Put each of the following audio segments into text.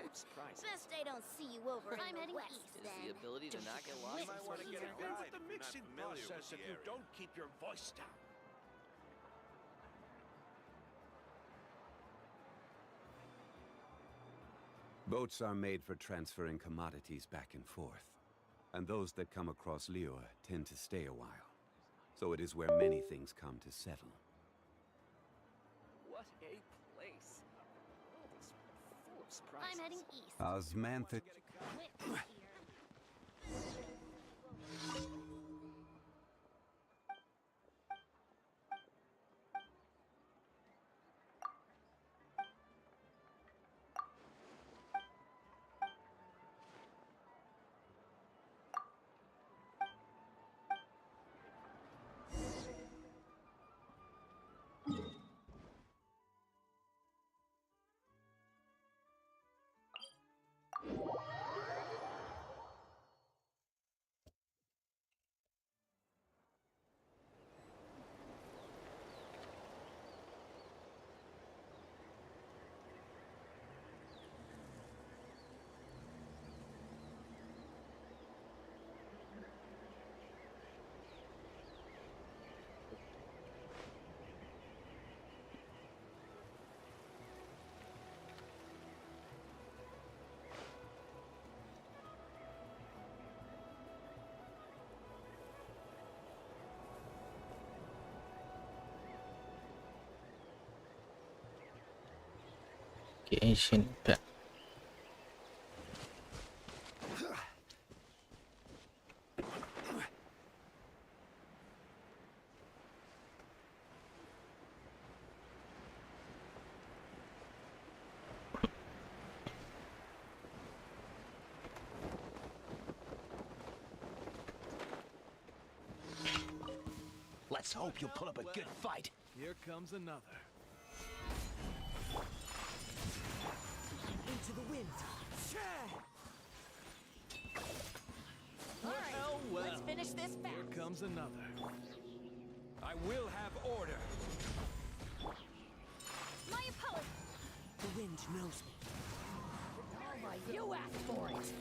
Best I don't see you over in the west, Is then. the ability to not get lost. You might want to get a guide with the if you're not mixing familiar with process the if you area. don't keep your voice down. Boats are made for transferring commodities back and forth, and those that come across Liyue tend to stay a while. So it is where many things come to settle. What a place. World is full of surprises. I'm heading east. Osmantha. Whip here. Genshin Impact. Let's hope you'll put up a good fight. Here comes another. Into the wind. All right, let's finish this fast. Here comes another. I will have order. My opponent. The wind knows me. All right, you asked for it.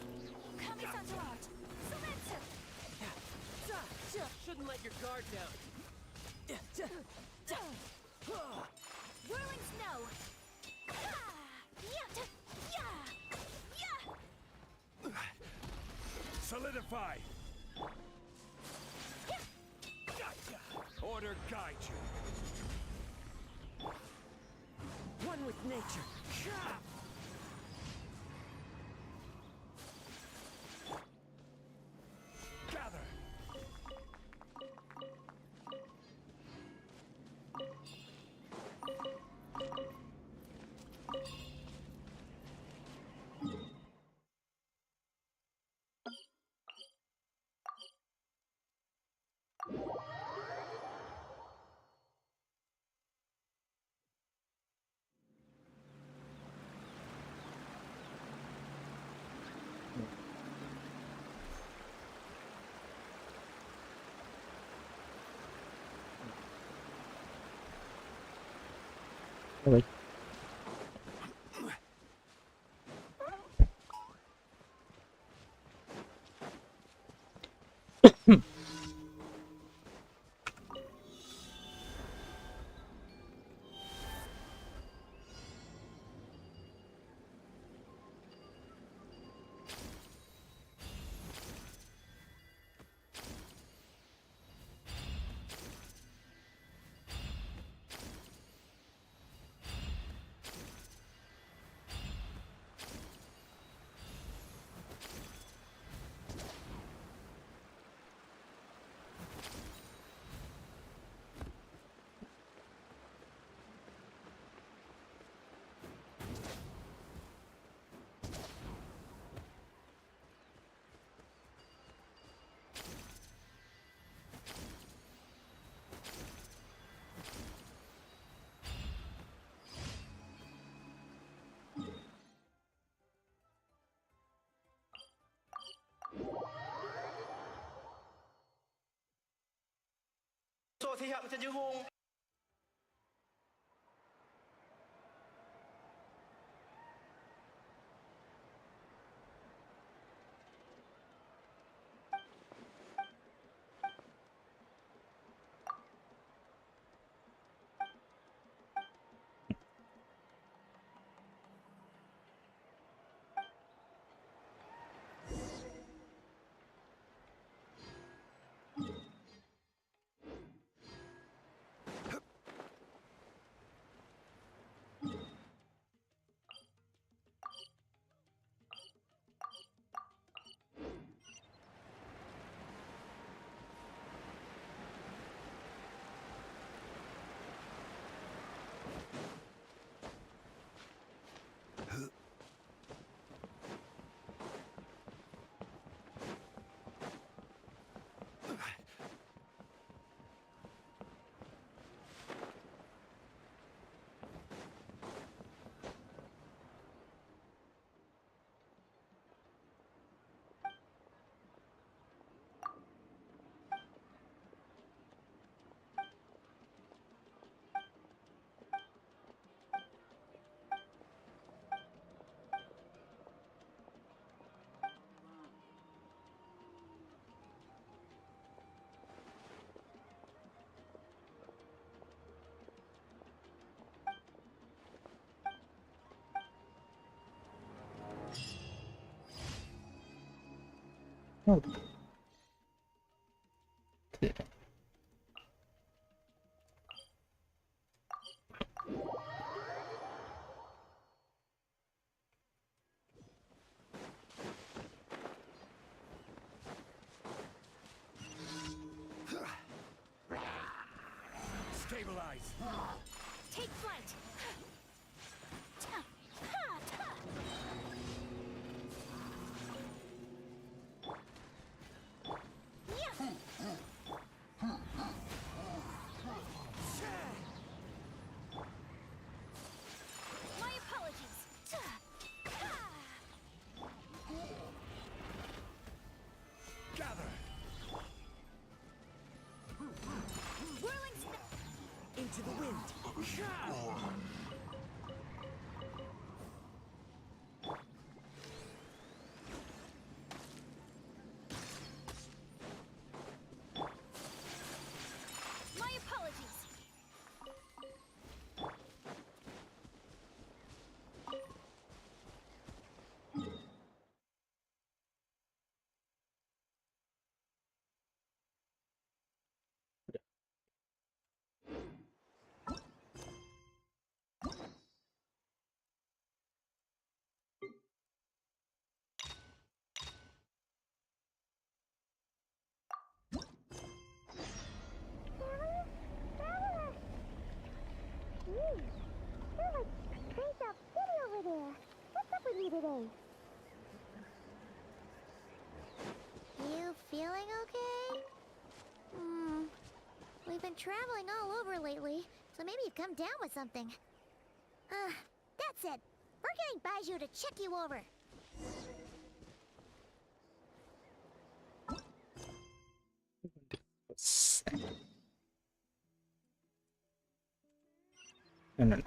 Kami-Santarat. Selensa. Shouldn't let your guard down. Whirling snow. Solidify. Order guide you. One with nature. Gather. Thì hạng chân hùng. Oh. Stabilize. Take flight. My apologies. Gather. Whirling snap. Into the wind. My apologies. You feeling okay? We've been traveling all over lately, so maybe you've come down with something. That's it. We're getting Baiju to check you over. No, no, no.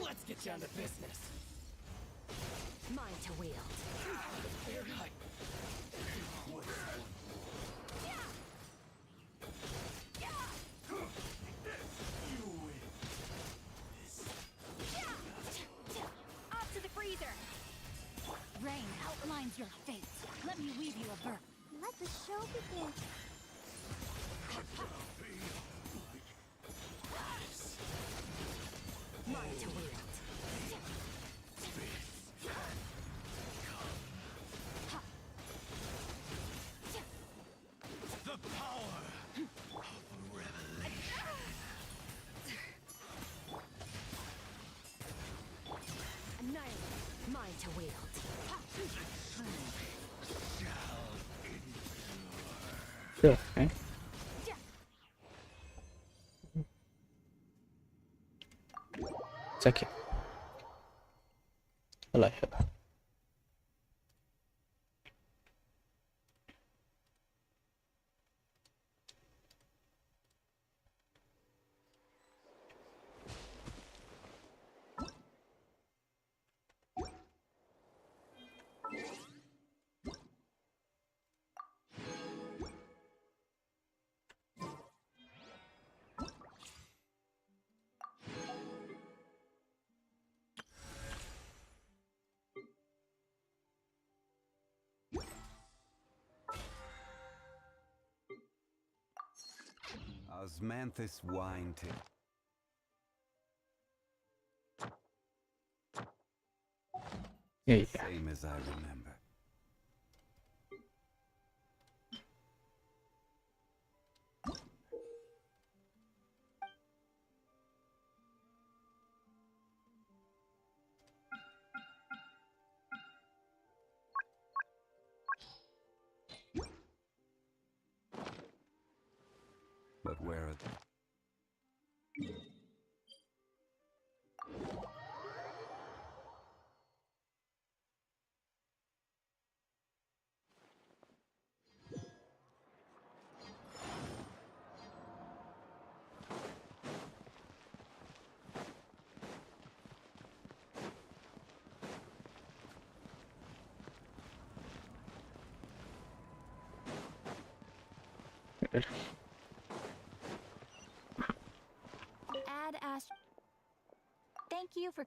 Let's get down to business. Mine to wield. Off to the freezer. Rain outlines your fate. Let me weave you a verse. Let the show begin. Mine to wield. The power of revelation. Annihilate. Mine to wield. Được, đấy. Check it. Lại hết. Osmanthus wine to... Yeah, yeah. Same as I remember. But where are they? Better. Add Ast. Thank you for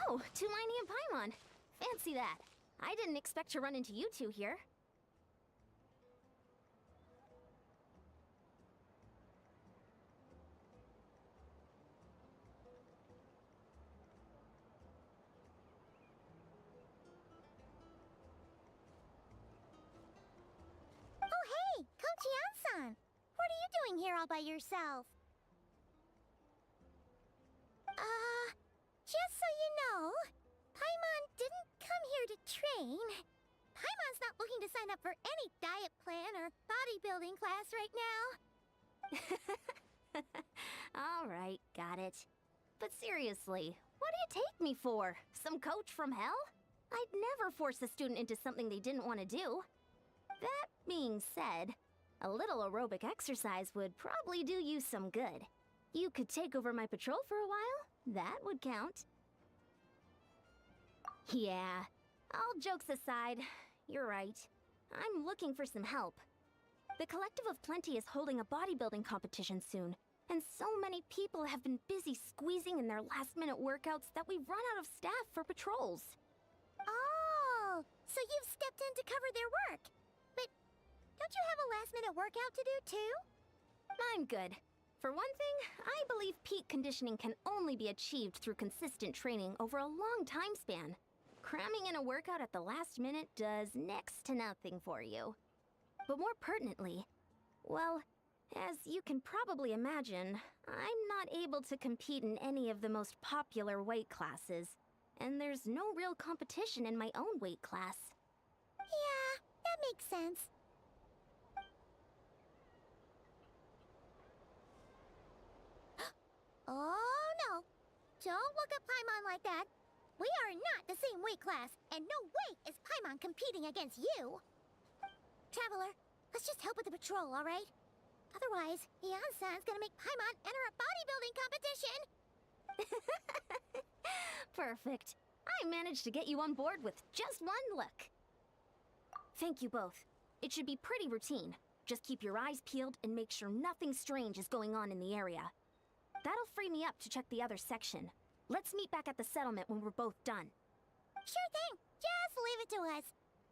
Oh, Tulani and Paimon. Fancy that. I didn't expect to run into you two here. Oh, hey! Kochi-san! What are you doing here all by yourself? Just so you know, Paimon didn't come here to train. Paimon's not looking to sign up for any diet plan or bodybuilding class right now. Alright, got it. But seriously, what do you take me for? Some coach from hell? I'd never force a student into something they didn't want to do. That being said, a little aerobic exercise would probably do you some good. You could take over my patrol for a while. That would count. Yeah, all jokes aside, you're right. I'm looking for some help. The Collective of Plenty is holding a bodybuilding competition soon, and so many people have been busy squeezing in their last-minute workouts that we've run out of staff for patrols. Oh, so you've stepped in to cover their work. But don't you have a last-minute workout to do too? I'm good. For one thing, I believe peak conditioning can only be achieved through consistent training over a long time span. Cramming in a workout at the last minute does next to nothing for you. But more pertinently, well, as you can probably imagine, I'm not able to compete in any of the most popular weight classes, and there's no real competition in my own weight class. Yeah, that makes sense. Oh no! Don't look at Paimon like that! We are not the same weight class, and no way is Paimon competing against you! Traveler, let's just help with the patrol, alright? Otherwise, Yan-san's gonna make Paimon enter a bodybuilding competition! Perfect. I managed to get you on board with just one look. Thank you both. It should be pretty routine. Just keep your eyes peeled and make sure nothing strange is going on in the area. That'll free me up to check the other section. Let's meet back at the settlement when we're both done. Sure thing. Just leave it to us.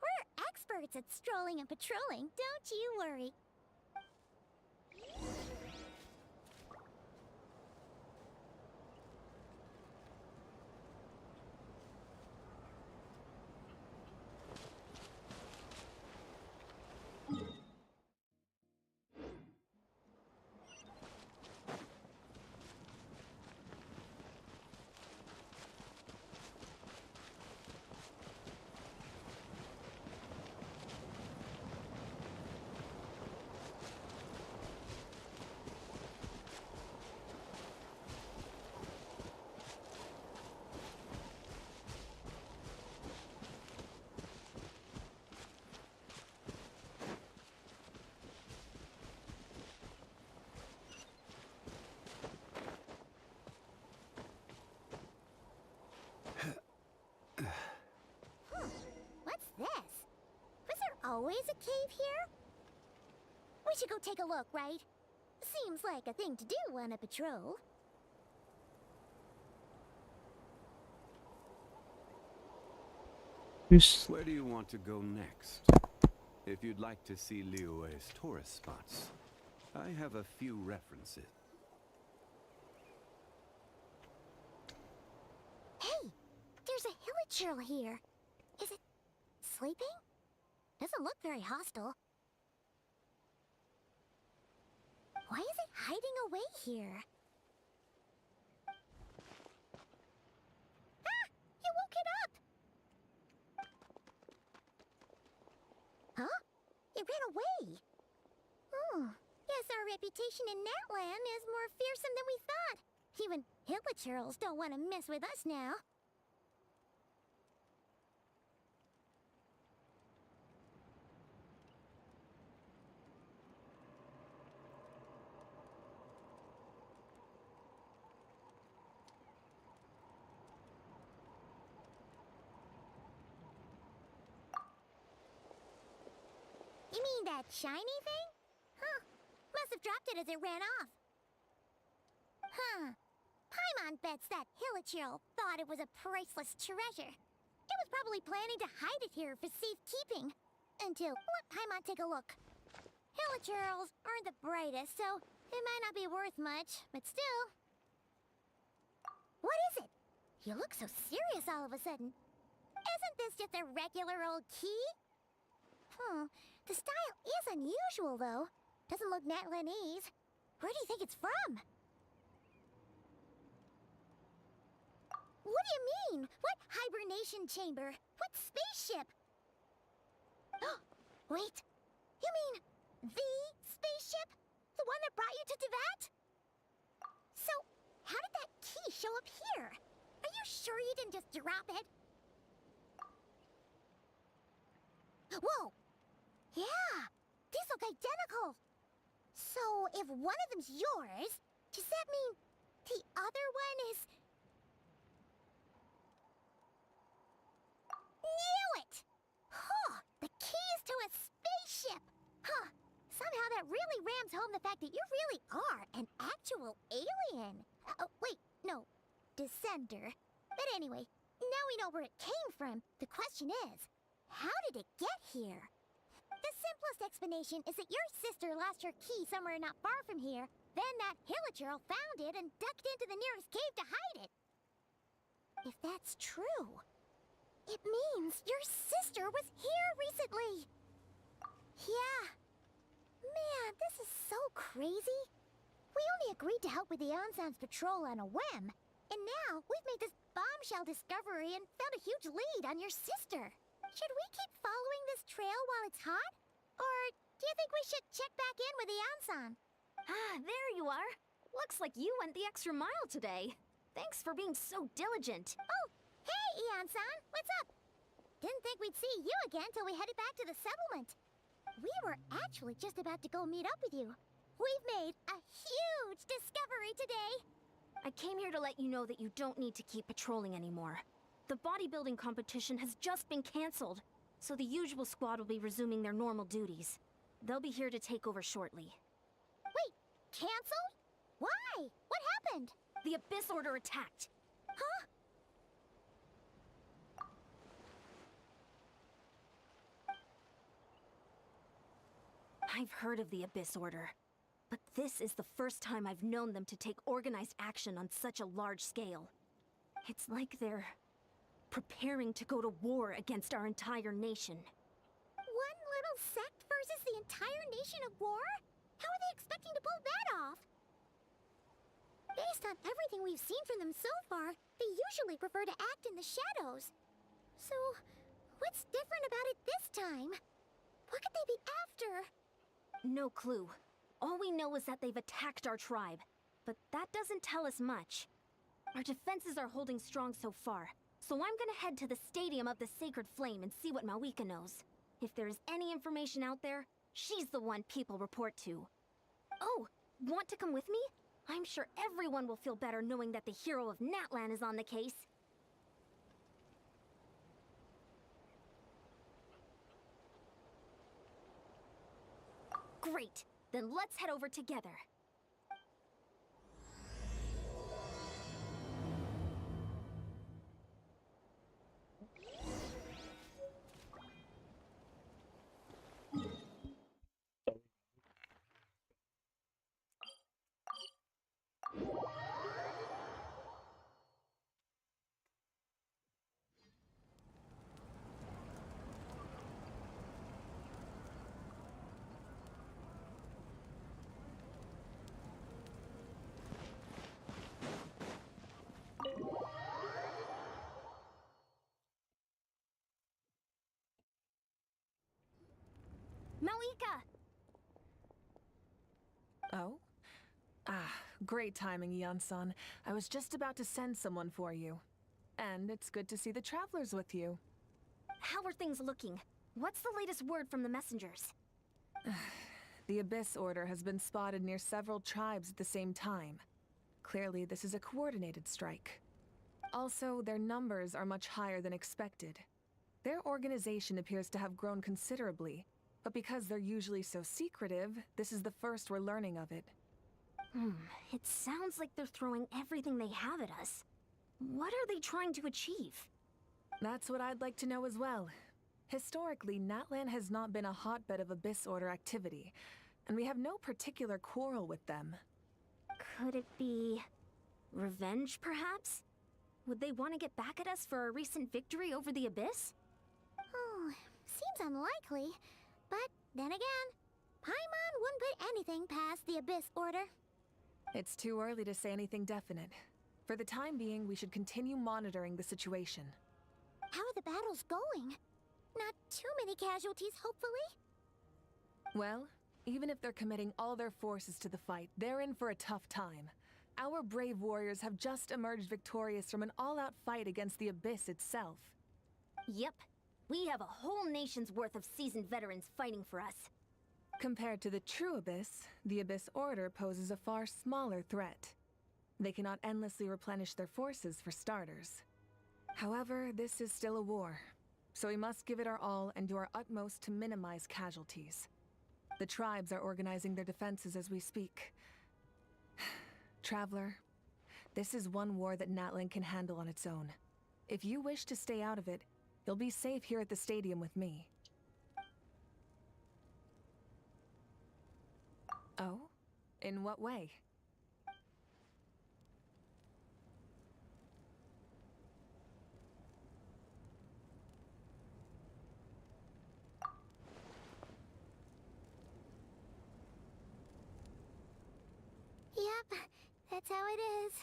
We're experts at strolling and patrolling, don't you worry. What's this? Was there always a cave here? We should go take a look, right? Seems like a thing to do on a patrol. Yes. Where do you want to go next? If you'd like to see Liyue's tourist spots, I have a few references. Hey! There's a hillager here. Is it sleeping? Doesn't look very hostile. Why is it hiding away here? Ah! You woke it up! Huh? It ran away. Oh, reputation in Natland is more fearsome than we thought. Even hillachurls don't want to mess with us now. You mean that shiny thing? Huh. Must have dropped it as it ran off. Huh. Paimon bets that hillachurl thought it was a priceless treasure. It was probably planning to hide it here for safekeeping. Until, let Paimon take a look. Hillachurls aren't the brightest, so it might not be worth much, but still. What is it? You look so serious all of a sudden. Isn't this just a regular old key? The style is unusual, though. Doesn't look Natlanese. Where do you think it's from? What do you mean? What hibernation chamber? What spaceship? Wait. You mean the spaceship? The one that brought you to Teyvat? So, how did that key show up here? Are you sure you didn't just drop it? Whoa! Yeah! These look identical! So, if one of them's yours, does that mean the other one is... Knew it! Huh! The keys to a spaceship! Huh! Somehow that really rams home the fact that you really are an actual alien! Wait, no. Descender. But anyway, now we know where it came from. The question is, how did it get here? The simplest explanation is that your sister lost her key somewhere not far from here. Then that hillachurl found it and ducked into the nearest cave to hide it. If that's true, it means your sister was here recently. Yeah. Man, this is so crazy. We only agreed to help with the Ensemble patrol on a whim. And now we've made this bombshell discovery and found a huge lead on your sister. Should we keep following this trail while it's hot? Or do you think we should check back in with the Ansan? Ah, there you are. Looks like you went the extra mile today. Thanks for being so diligent. Oh, hey, Ian-san, what's up? Didn't think we'd see you again till we headed back to the settlement. We were actually just about to go meet up with you. We've made a huge discovery today. I came here to let you know that you don't need to keep patrolling anymore. The bodybuilding competition has just been cancelled, so the usual squad will be resuming their normal duties. They'll be here to take over shortly. Wait, cancelled? Why? What happened? The Abyss Order attacked. Huh? I've heard of the Abyss Order, but this is the first time I've known them to take organized action on such a large scale. It's like they're preparing to go to war against our entire nation. One little sect versus the entire nation at war? How are they expecting to pull that off? Based on everything we've seen from them so far, they usually prefer to act in the shadows. So, what's different about it this time? What could they be after? No clue. All we know is that they've attacked our tribe, but that doesn't tell us much. Our defenses are holding strong so far, so I'm gonna head to the Stadium of the Sacred Flame and see what Mawika knows. If there's any information out there, she's the one people report to. Oh, want to come with me? I'm sure everyone will feel better knowing that the hero of Natlan is on the case. Great! Then let's head over together. Mawika! Oh? Ah, great timing, Eon-san. I was just about to send someone for you. And it's good to see the travelers with you. How are things looking? What's the latest word from the messengers? The Abyss Order has been spotted near several tribes at the same time. Clearly, this is a coordinated strike. Also, their numbers are much higher than expected. Their organization appears to have grown considerably, but because they're usually so secretive, this is the first we're learning of it. It sounds like they're throwing everything they have at us. What are they trying to achieve? That's what I'd like to know as well. Historically, Natlan has not been a hotbed of Abyss Order activity, and we have no particular quarrel with them. Could it be revenge, perhaps? Would they want to get back at us for a recent victory over the Abyss? Oh, seems unlikely. But then again, Paimon wouldn't put anything past the Abyss Order. It's too early to say anything definite. For the time being, we should continue monitoring the situation. How are the battles going? Not too many casualties, hopefully? Well, even if they're committing all their forces to the fight, they're in for a tough time. Our brave warriors have just emerged victorious from an all-out fight against the Abyss itself. Yep. We have a whole nation's worth of seasoned veterans fighting for us. Compared to the true Abyss, the Abyss Order poses a far smaller threat. They cannot endlessly replenish their forces, for starters. However, this is still a war, so we must give it our all and do our utmost to minimize casualties. The tribes are organizing their defenses as we speak. Traveler, this is one war that Natlan can handle on its own. If you wish to stay out of it, you'll be safe here at the stadium with me. Oh? In what way? Yep, that's how it is.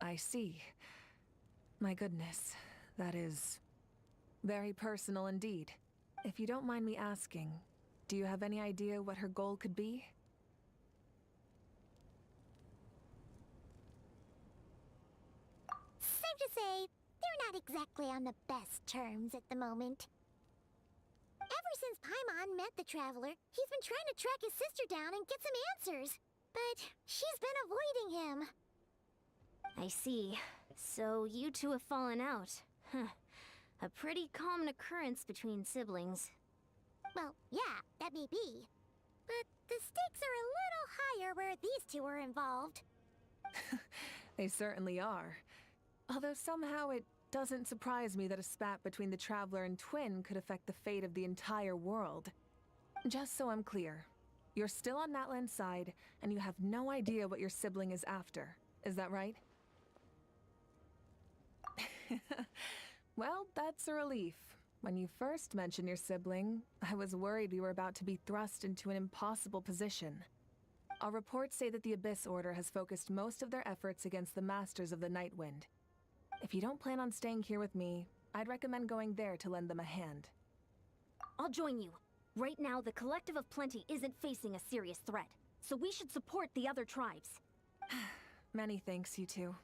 I see. My goodness, that is very personal indeed. If you don't mind me asking, do you have any idea what her goal could be? Safe to say, they're not exactly on the best terms at the moment. Ever since Paimon met the Traveler, he's been trying to track his sister down and get some answers. But she's been avoiding him. I see. So you two have fallen out. Huh. A pretty common occurrence between siblings. Well, yeah, that may be. But the stakes are a little higher where these two are involved. They certainly are. Although somehow it doesn't surprise me that a spat between the Traveler and Twin could affect the fate of the entire world. Just so I'm clear, you're still on Natlan's side, and you have no idea what your sibling is after. Is that right? Well, that's a relief. When you first mentioned your sibling, I was worried we were about to be thrust into an impossible position. Our reports say that the Abyss Order has focused most of their efforts against the Masters of the Nightwind. If you don't plan on staying here with me, I'd recommend going there to lend them a hand. I'll join you. Right now, the Collective of Plenty isn't facing a serious threat, so we should support the other tribes. Many thanks, you two.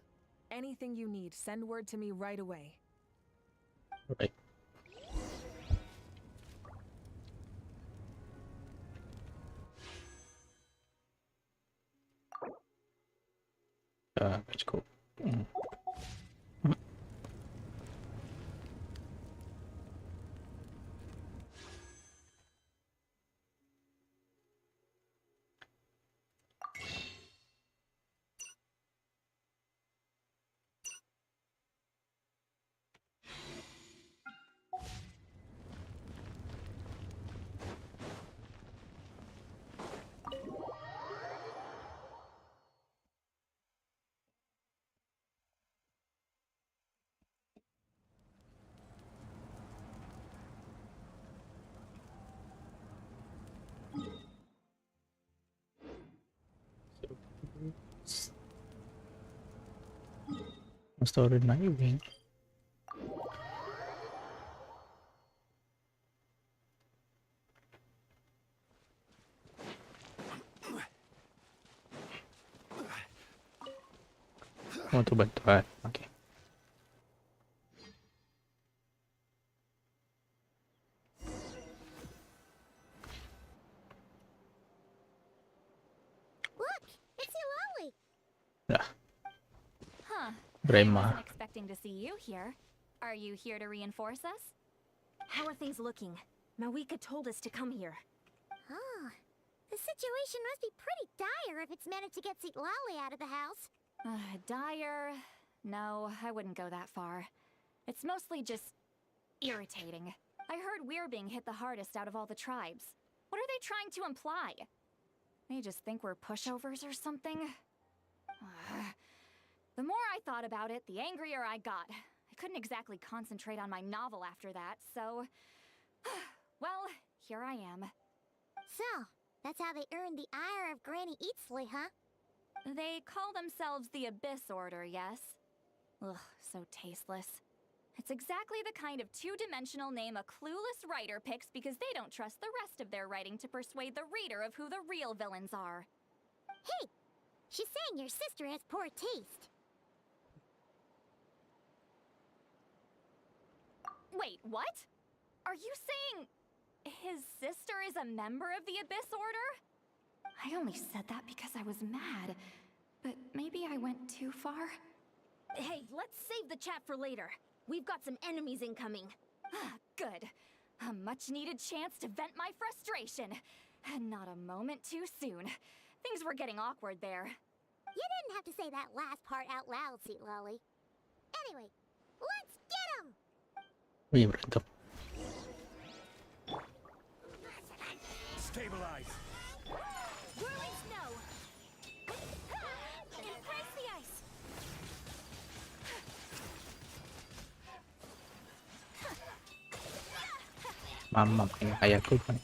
Anything you need, send word to me right away. Right. Let's go. Started Nightwing. untuk bantuan. Oke. Look, it's Hilali. Dah, Huh. I Brema. wasn't expecting to see you here. Are you here to reinforce us? How are things looking? Mawika told us to come here. Oh, the situation must be pretty dire if it's managed to get Lali out of the house. Dire? No, I wouldn't go that far. It's mostly just irritating. I heard we're being hit the hardest out of all the tribes. What are they trying to imply? They just think we're pushovers or something? The more I thought about it, the angrier I got. I couldn't exactly concentrate on my novel after that, so... well, here I am. So, that's how they earned the ire of Granny Eatsley, huh? They call themselves the Abyss Order, yes? Ugh, so tasteless. It's exactly the kind of two-dimensional name a clueless writer picks because they don't trust the rest of their writing to persuade the reader of who the real villains are. Hey! She's saying your sister has poor taste. Wait, what? Are you saying his sister is a member of the Abyss Order? I only said that because I was mad, but maybe I went too far. Hey, let's save the chat for later. We've got some enemies incoming. Good. A much-needed chance to vent my frustration. And not a moment too soon. Things were getting awkward there. You didn't have to say that last part out loud, Lali. Anyway, let's get him! Wih, berantem. Stabilize. Whirling snow! Embrace the ice! Mamam, kayak aku kan.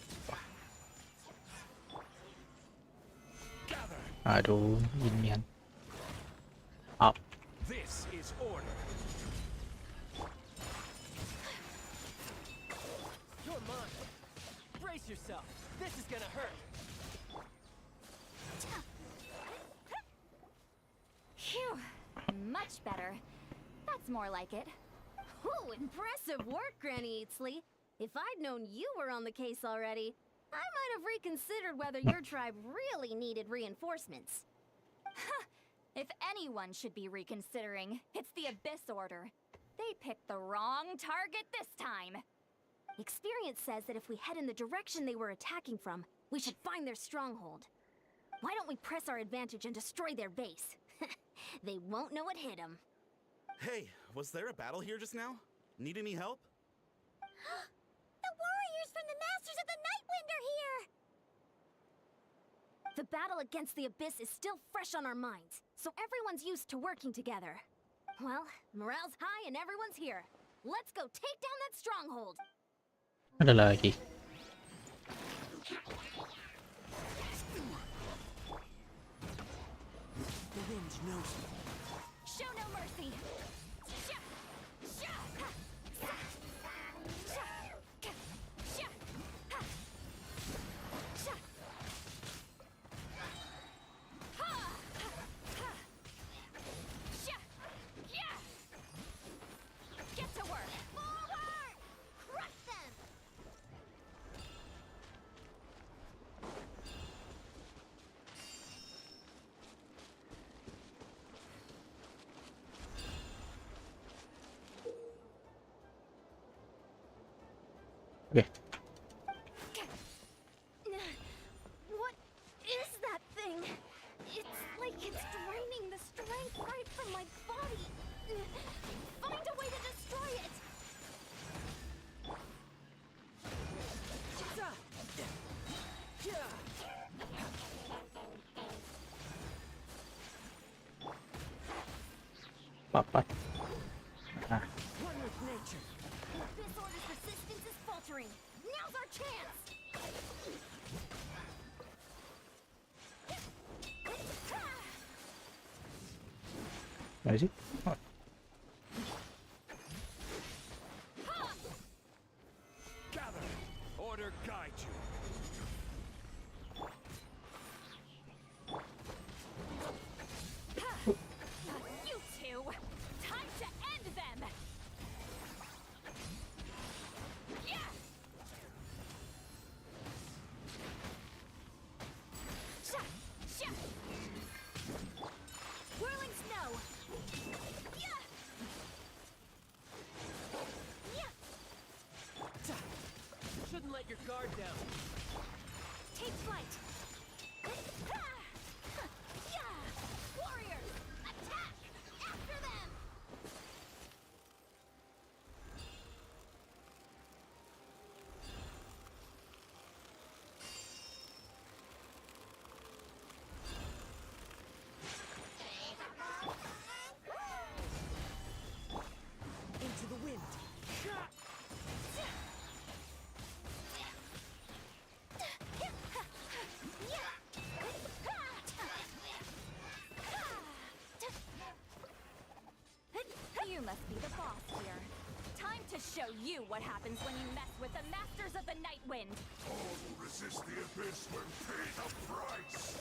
Aduh, inian. Up. This is order. You're mine. Brace yourself. This is gonna hurt. Phew. Much better. That's more like it. Ooh, impressive work, Granny Eatsley. If I'd known you were on the case already, I might have reconsidered whether your tribe really needed reinforcements. If anyone should be reconsidering, it's the Abyss Order. They picked the wrong target this time. Experience says that if we head in the direction they were attacking from, we should find their stronghold. Why don't we press our advantage and destroy their base? They won't know what hit them. Hey, was there a battle here just now? Need any help? The warriors from the Masters of the Nightwind are here! The battle against the Abyss is still fresh on our minds, so everyone's used to working together. Well, morale's high and everyone's here. Let's go take down that stronghold! Ada lagi. The wind knows me. Show no mercy. Get to work. Forward! Crush them! Oke. What is that thing? It's like it's draining the strength right from my body. Find a way to destroy it! Papat. Nah, One with nature. This order's resistance is faltering. Now's our chance! mana sih? Oh, Gather. Order guide you. You two. You must be the boss here. Time to show you what happens when you mess with the Masters of the Night Wind. All who resist the abyss will pay the price.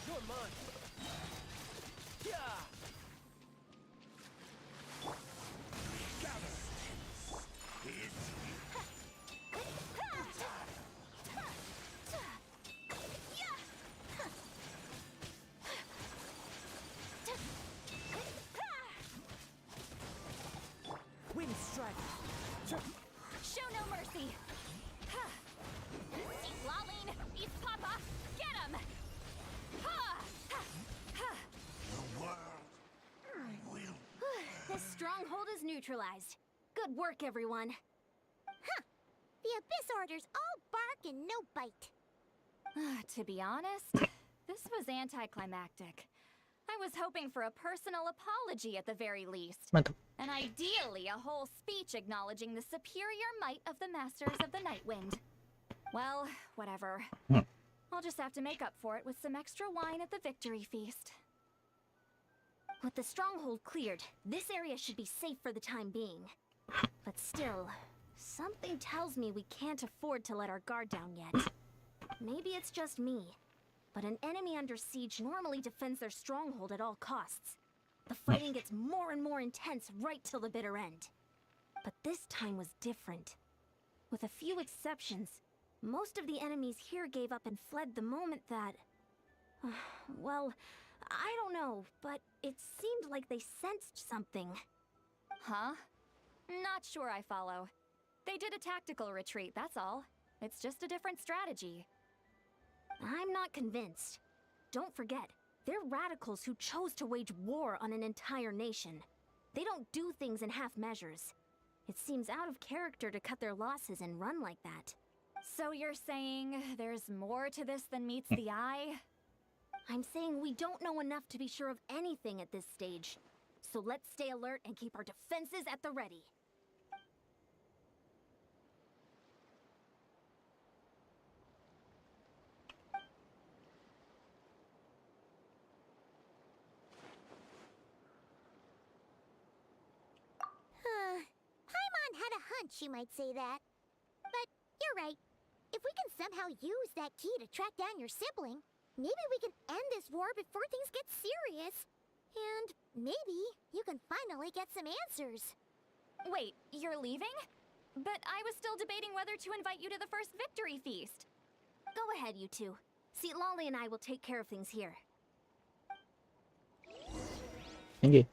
You're mine. Yeah. Gather. Wind strike. Show no mercy. Eat Laline, eat Papa, get him! The world will. This stronghold is neutralized. Good work, everyone. The Abyss Order's all bark and no bite. To be honest, this was anticlimactic. I was hoping for a personal apology at the very least. Mantap. And ideally, a whole speech acknowledging the superior might of the Masters of the Night Wind. Well, whatever. I'll just have to make up for it with some extra wine at the victory feast. With the stronghold cleared, this area should be safe for the time being. But still, something tells me we can't afford to let our guard down yet. Maybe it's just me, but an enemy under siege normally defends their stronghold at all costs. The fighting gets more and more intense right till the bitter end. But this time was different. With a few exceptions, most of the enemies here gave up and fled the moment that... well, I don't know, but it seemed like they sensed something. Huh? Not sure I follow. They did a tactical retreat, that's all. It's just a different strategy. I'm not convinced. Don't forget, they're radicals who chose to wage war on an entire nation. They don't do things in half measures. It seems out of character to cut their losses and run like that. So you're saying there's more to this than meets the eye? I'm saying we don't know enough to be sure of anything at this stage. So let's stay alert and keep our defenses at the ready. Paimon had a hunch you might say that. But you're right. If we can somehow use that key to track down your sibling, maybe we can end this war before things get serious. And maybe you can finally get some answers. Wait, you're leaving? But I was still debating whether to invite you to the first victory feast. Go ahead, you two. See, Lolly and I will take care of things here. Thank you.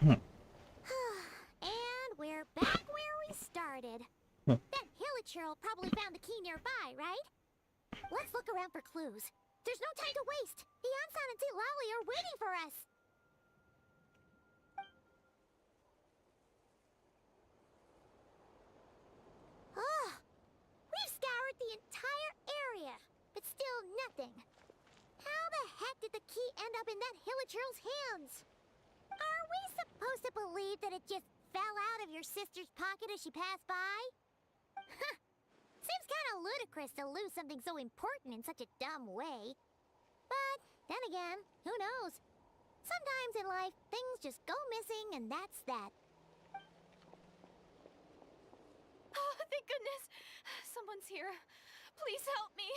And we're back where we started. That Hilichurl probably found the key nearby, right? Let's look around for clues. There's no time to waste. Yansan and Lali are waiting for us. Oh, we've scoured the entire area, but still nothing. How the heck did the key end up in that Hilichurl's hands? Are we supposed to believe that it just fell out of your sister's pocket as she passed by? Huh. Seems kind of ludicrous to lose something so important in such a dumb way. But then again, who knows? Sometimes in life, things just go missing and that's that. Oh, thank goodness. Someone's here. Please help me.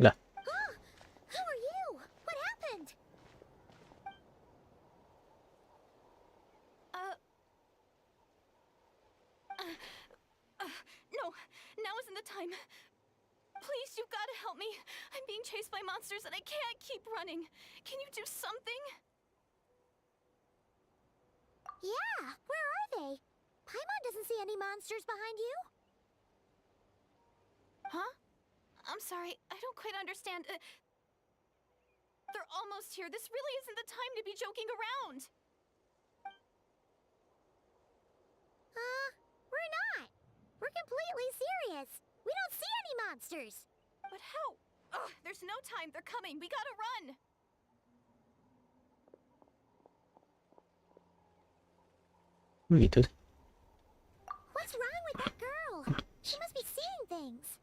Lah. Oh, who are you? What happened? No, now isn't the time. Please, you've got to help me. I'm being chased by monsters and I can't keep running. Can you do something? Yeah, where are they? Paimon doesn't see any monsters behind you. Huh? I'm sorry, I don't quite understand. They're almost here. This really isn't the time to be joking around. We're not. We're completely serious. We don't see any monsters. But how? Ugh, there's no time. They're coming. We gotta run. Gitu. What's wrong with that girl? She must be seeing things.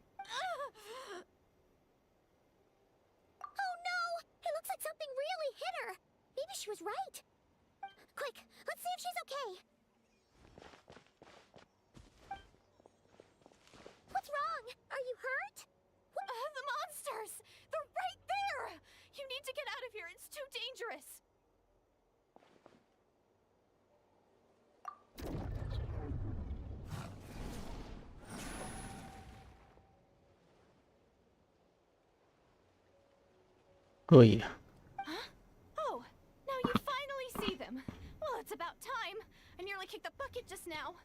Oh no! It looks like something really hit her. Maybe she was right. Quick, let's see if she's okay. What's wrong? Are you hurt? The monsters! They're right there! You need to get out of here. It's too dangerous. Oh iya. Huh? Oh, now you finally see them. Well, it's about time. I nearly kicked the bucket just now.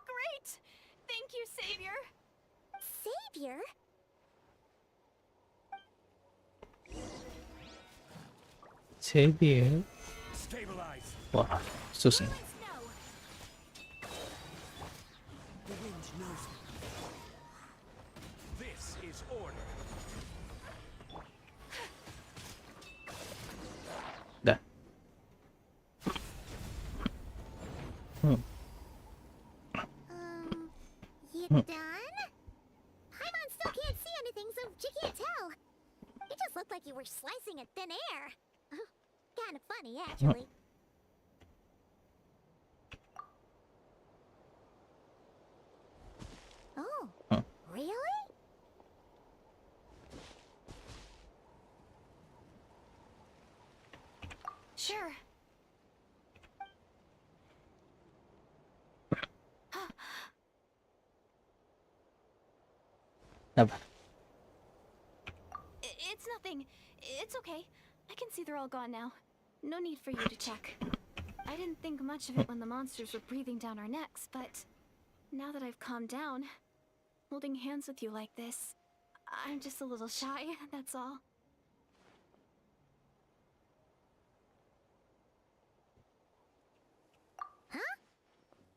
Great! Thank you, Savior. Savior? Savior. Stabilize. Wah, susah. Let's know. The wind knows it. This is order. Dah. You done? Paimon still can't see anything, so she can't tell. It just looked like you were slicing at thin air. Kind of funny, actually. Oh, really? Sure. Apa? It's nothing. It's okay. I can see they're all gone now. No need for you to check. I didn't think much of it when the monsters were breathing down our necks, but now that I've calmed down, holding hands with you like this, I'm just a little shy, that's all. Huh?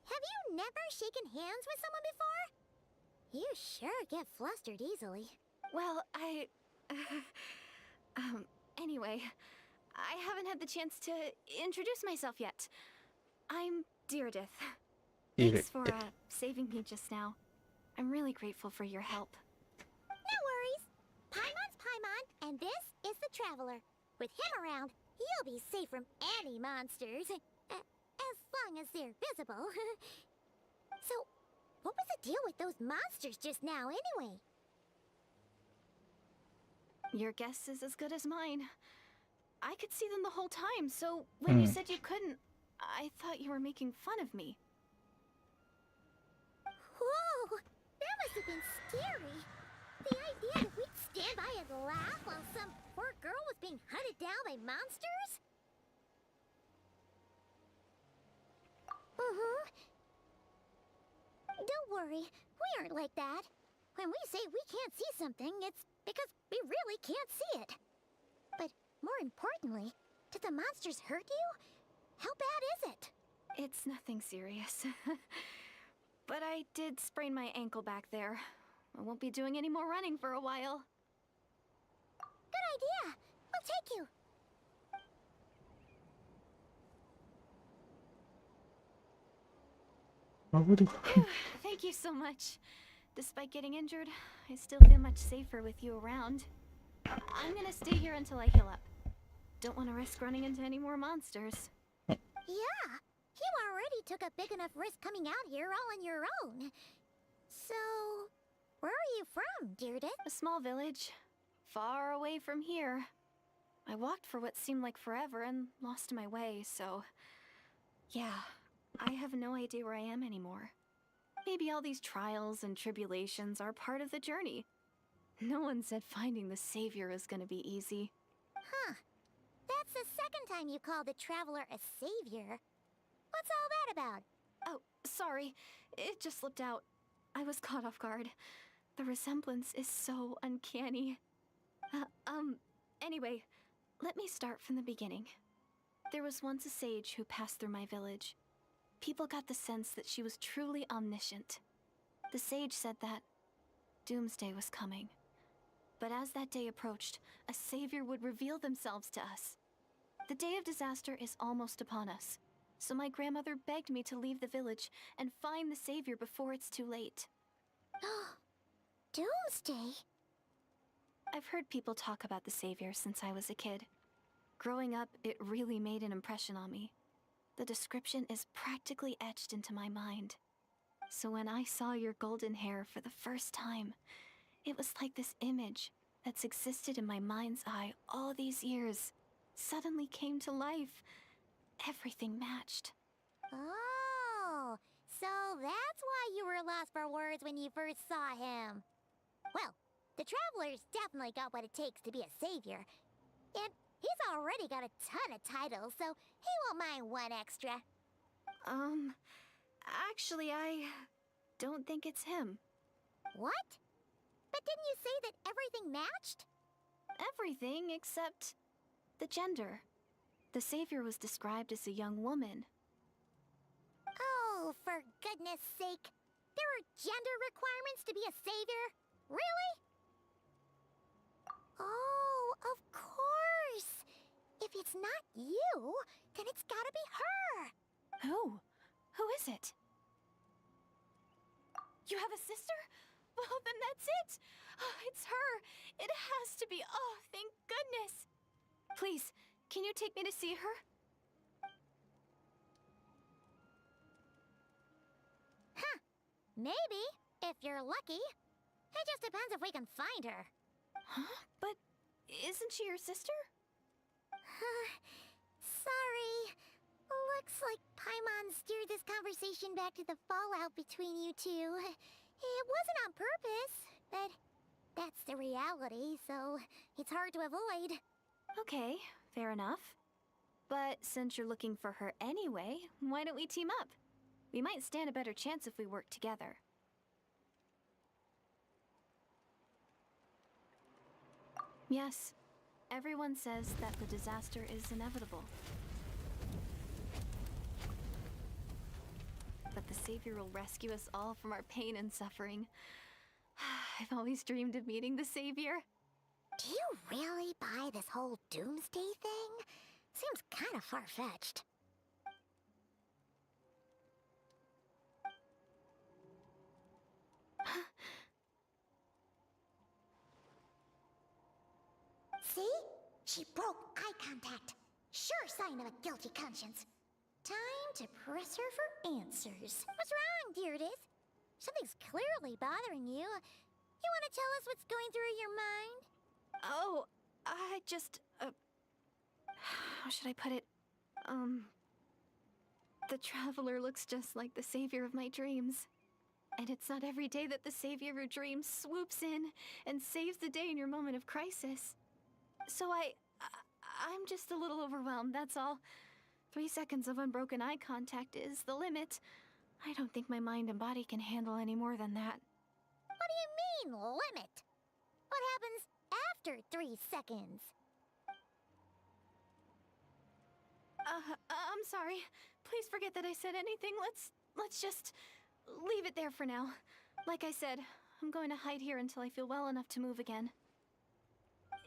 Have you never shaken hands with someone before? You sure get flustered easily. Well, anyway, I haven't had the chance to introduce myself yet. I'm Deirdith. Thanks for saving me just now. I'm really grateful for your help. No worries. Paimon's Paimon, and this is the Traveler. With him around, you'll be safe from any monsters. As long as they're visible. So, what was the deal with those monsters just now, anyway? Your guess is as good as mine. I could see them the whole time, so when you said you couldn't, I thought you were making fun of me. Whoa! That must have been scary. The idea that we'd stand by and laugh while some poor girl was being hunted down by monsters? Don't worry, we aren't like that. When we say we can't see something, it's because we really can't see it. But more importantly, did the monsters hurt you? How bad is it? It's nothing serious. But I did sprain my ankle back there. I won't be doing any more running for a while. Good idea. We'll take you. Thank you so much. Despite getting injured, I still feel much safer with you around. I'm gonna stay here until I heal up. Don't want to risk running into any more monsters. Yeah, you already took a big enough risk coming out here all on your own. So, where are you from, Deirdith? A small village, far away from here. I walked for what seemed like forever and lost my way, so... yeah, I have no idea where I am anymore. Maybe all these trials and tribulations are part of the journey. No one said finding the Savior is gonna be easy. Huh. That's the second time you called the Traveler a savior. What's all that about? Oh, sorry. It just slipped out. I was caught off guard. The resemblance is so uncanny. Anyway, let me start from the beginning. There was once a sage who passed through my village. People got the sense that she was truly omniscient. The sage said that doomsday was coming. But as that day approached, a savior would reveal themselves to us. The day of disaster is almost upon us, so my grandmother begged me to leave the village and find the savior before it's too late. Doomsday? I've heard people talk about the savior since I was a kid. Growing up, it really made an impression on me. The description is practically etched into my mind. So when I saw your golden hair for the first time, it was like this image that's existed in my mind's eye all these years suddenly came to life. Everything matched. Oh, so that's why you were lost for words when you first saw him. Well, the Traveler's definitely got what it takes to be a savior. And he's already got a ton of titles, so he won't mind one extra. Actually, I don't think it's him. What? But didn't you say that everything matched? Everything except the gender. The savior was described as a young woman. Oh, for goodness sake. There are gender requirements to be a savior? Really? Oh, of course. If it's not you, then it's gotta be her. Who? Who is it? You have a sister? Well, then that's it. Oh, it's her. It has to be. Oh, thank goodness. Please, can you take me to see her? Huh. Maybe, if you're lucky. It just depends if we can find her. Huh? But isn't she your sister? Sorry. Looks like Paimon steered this conversation back to the fallout between you two. It wasn't on purpose, but that's the reality, so it's hard to avoid. Okay, fair enough. But since you're looking for her anyway, why don't we team up? We might stand a better chance if we work together. Yes, everyone says that the disaster is inevitable. But the savior will rescue us all from our pain and suffering. I've always dreamed of meeting the savior. Do you really buy this whole doomsday thing? Seems kind of far-fetched. See? She broke eye contact. Sure sign of a guilty conscience. Time to press her for answers. What's wrong, Deirdis? Something's clearly bothering you. You want to tell us what's going through your mind? Oh, I just, how should I put it? The Traveler looks just like the savior of my dreams. And it's not every day that the savior of your dreams swoops in and saves the day in your moment of crisis. So I'm just a little overwhelmed, that's all. 3 seconds of unbroken eye contact is the limit. I don't think my mind and body can handle any more than that. What do you mean, limit? What happens after 3 seconds? I'm sorry. Please forget that I said anything. Let's just leave it there for now. Like I said, I'm going to hide here until I feel well enough to move again.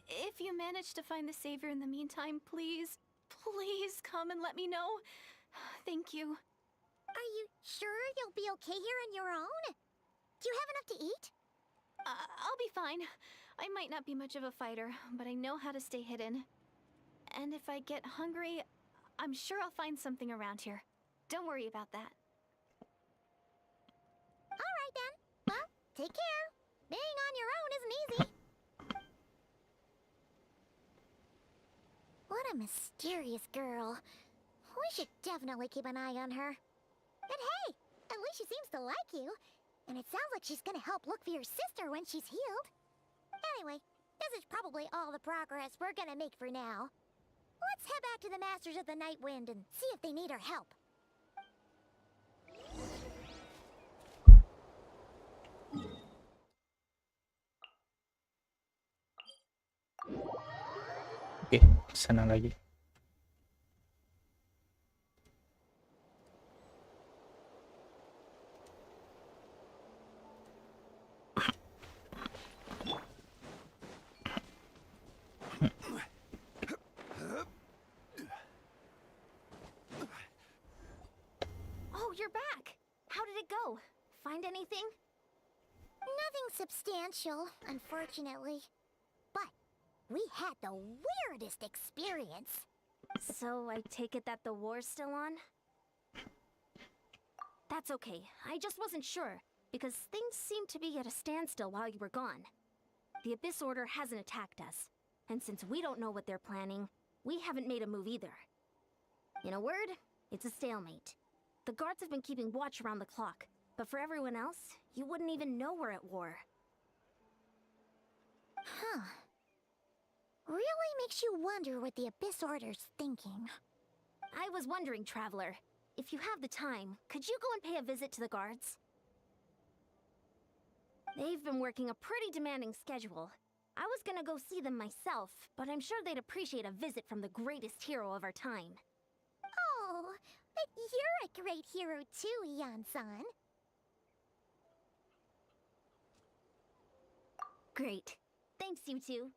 If you manage to find the savior in the meantime, please come and let me know. Thank you. Are you sure you'll be okay here on your own? Do you have enough to eat? I'll be fine. I might not be much of a fighter, but I know how to stay hidden. And if I get hungry, I'm sure I'll find something around here. Don't worry about that. All right then. Well, take care. Being on your own isn't easy. What a mysterious girl. We should definitely keep an eye on her. But hey, at least she seems to like you. And it sounds like she's gonna help look for your sister when she's healed. Anyway, this is probably all the progress we're gonna make for now. Let's head back to the Masters of the Night Wind and see if they need our help. Oke, sana lagi. Oh, you're back. How did it go? Find anything? Nothing substantial, unfortunately. But we had the weirdest experience. So I take it that the war's still on? That's okay. I just wasn't sure, because things seemed to be at a standstill while you were gone. The Abyss Order hasn't attacked us, and since we don't know what they're planning, we haven't made a move either. In a word, it's a stalemate. The guards have been keeping watch around the clock, but for everyone else, you wouldn't even know we're at war. Huh. Really makes you wonder what the Abyss Order's thinking. I was wondering, Traveler, if you have the time, could you go and pay a visit to the guards? They've been working a pretty demanding schedule. I was gonna go see them myself, but I'm sure they'd appreciate a visit from the greatest hero of our time. Oh, but you're a great hero too, Yan-san. Great. Thanks, you two.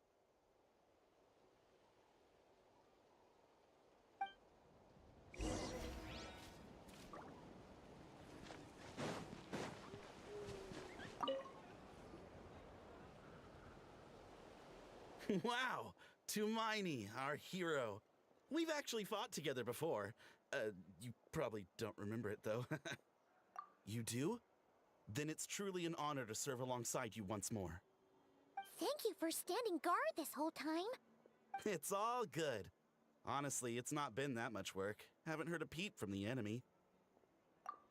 Wow, Tumaini, our hero. We've actually fought together before. You probably don't remember it, though. You do? Then it's truly an honor to serve alongside you once more. Thank you for standing guard this whole time. It's all good. Honestly, it's not been that much work. Haven't heard a peep from the enemy.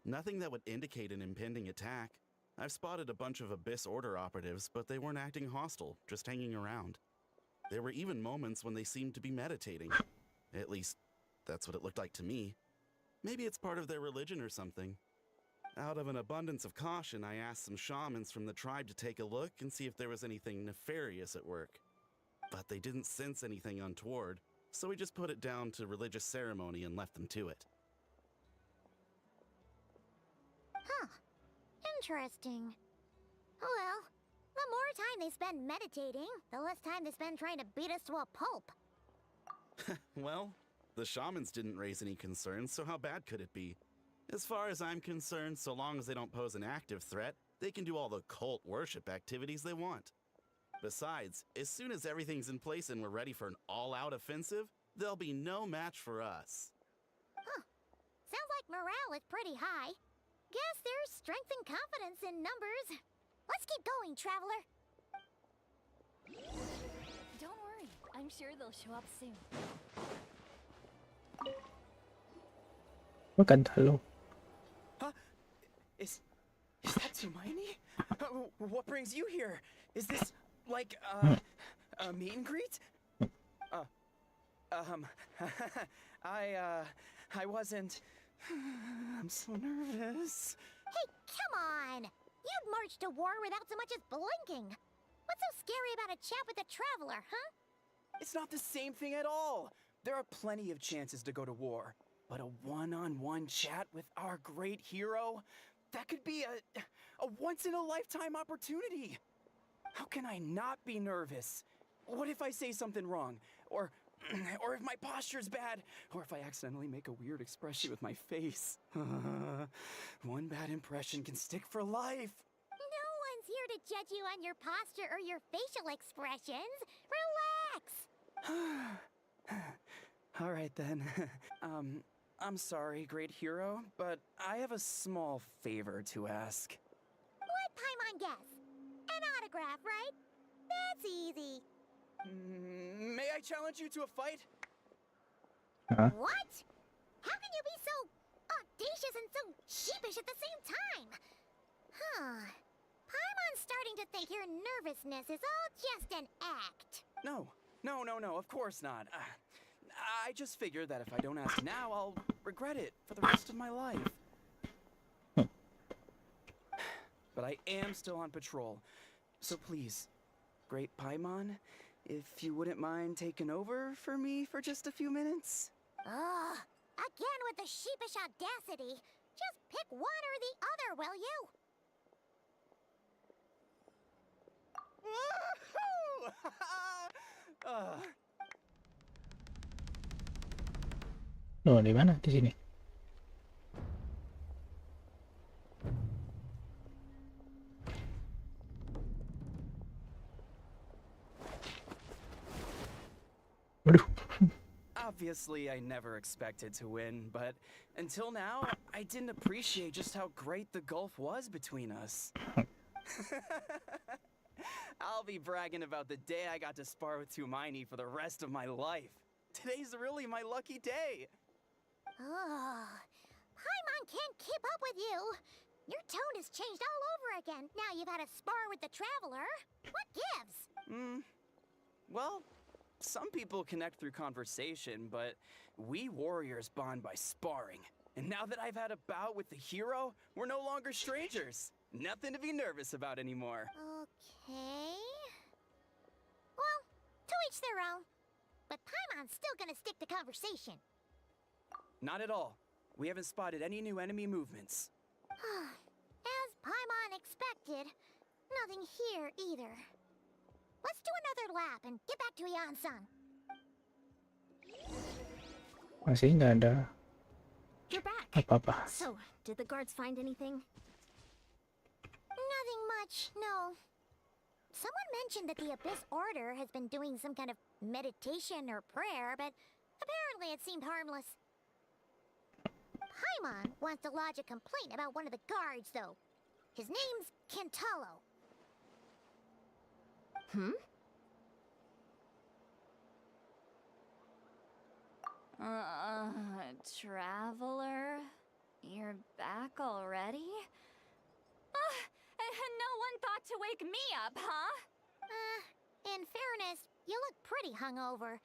Nothing that would indicate an impending attack. I've spotted a bunch of Abyss Order operatives, but they weren't acting hostile, just hanging around. There were even moments when they seemed to be meditating. At least, that's what it looked like to me. Maybe it's part of their religion or something. Out of an abundance of caution, I asked some shamans from the tribe to take a look and see if there was anything nefarious at work. But they didn't sense anything untoward, so we just put it down to religious ceremony and left them to it. Huh. Interesting. Oh well, the more time they spend meditating, the less time they spend trying to beat us to a pulp. Well, the shamans didn't raise any concerns, so how bad could it be? As far as I'm concerned, so long as they don't pose an active threat, they can do all the cult worship activities they want. Besides, as soon as everything's in place and we're ready for an all-out offensive, there'll be no match for us. Huh. Sounds like morale is pretty high. Guess there's strength and confidence in numbers. Let's keep going, Traveler. Don't worry, I'm sure they'll show up soon. Maganda lo. Huh? Is that Tumaini? What brings you here? Is this like a meet and greet? I wasn't. I'm so nervous. Hey, come on! You'd march to war without so much as blinking. What's so scary about a chat with a Traveler, huh? It's not the same thing at all. There are plenty of chances to go to war. But a one-on-one chat with our great hero? That could be a once-in-a-lifetime opportunity. How can I not be nervous? What if I say something wrong? Or if my posture's bad? Or if I accidentally make a weird expression with my face? One bad impression can stick for life. No one's here to judge you on your posture or your facial expressions. Relax! All right then. I'm sorry, great hero, but I have a small favor to ask. What Paimon guess? An autograph, right? That's easy. May I challenge you to a fight? Huh? What? How can you be so audacious and so sheepish at the same time? Huh. Paimon's starting to think your nervousness is all just an act. No, of course not. I just figured that if I don't ask now, I'll regret it for the rest of my life. But I am still on patrol. So please, great Paimon, if you wouldn't mind taking over for me for just a few minutes? Ugh, again with the sheepish audacity. Just pick one or the other, will you? Woohoo! Loh, di mana? Di sini. Waduh. Obviously, I never expected to win, but until now, I didn't appreciate just how great the gulf was between us. I'll be bragging about the day I got to spar with Hermione for the rest of my life. Today's really my lucky day. Oh, Paimon can't keep up with you. Your tone has changed all over again. Now you've had a spar with the Traveler. What gives? Well, some people connect through conversation, but we warriors bond by sparring. And now that I've had a bout with the hero, we're no longer strangers. Nothing to be nervous about anymore. Okay. Well, to each their own. But Paimon's still gonna stick to conversation. Not at all. We haven't spotted any new enemy movements. As Paimon expected, nothing here either. Let's do another lap and get back to Ian-san. Masih nggak ada You're back. apa-apa. So, did the guards find anything? Nothing much, no. Someone mentioned that the Abyss Order has been doing some kind of meditation or prayer, but apparently it seemed harmless. Paimon wants to lodge a complaint about one of the guards, though. His name's Kentalo. Traveler? You're back already? And no one thought to wake me up, huh? In fairness, you look pretty hungover.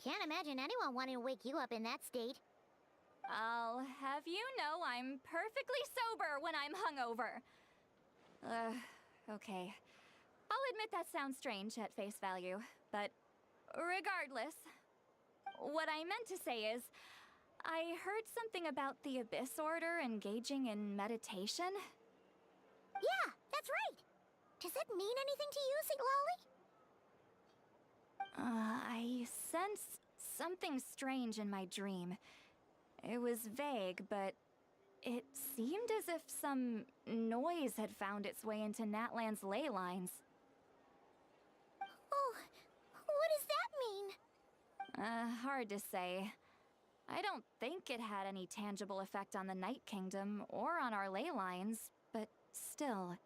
Can't imagine anyone wanting to wake you up in that state. I'll have you know I'm perfectly sober when I'm hungover. Okay. I'll admit that sounds strange at face value, but regardless, what I meant to say is, I heard something about the Abyss Order engaging in meditation. Yeah, that's right. Does that mean anything to you, Siglali? I sensed something strange in my dream. It was vague, but it seemed as if some noise had found its way into Natlan's ley lines. Oh, what does that mean? Hard to say. I don't think it had any tangible effect on the Night Kingdom or on our ley lines, but still,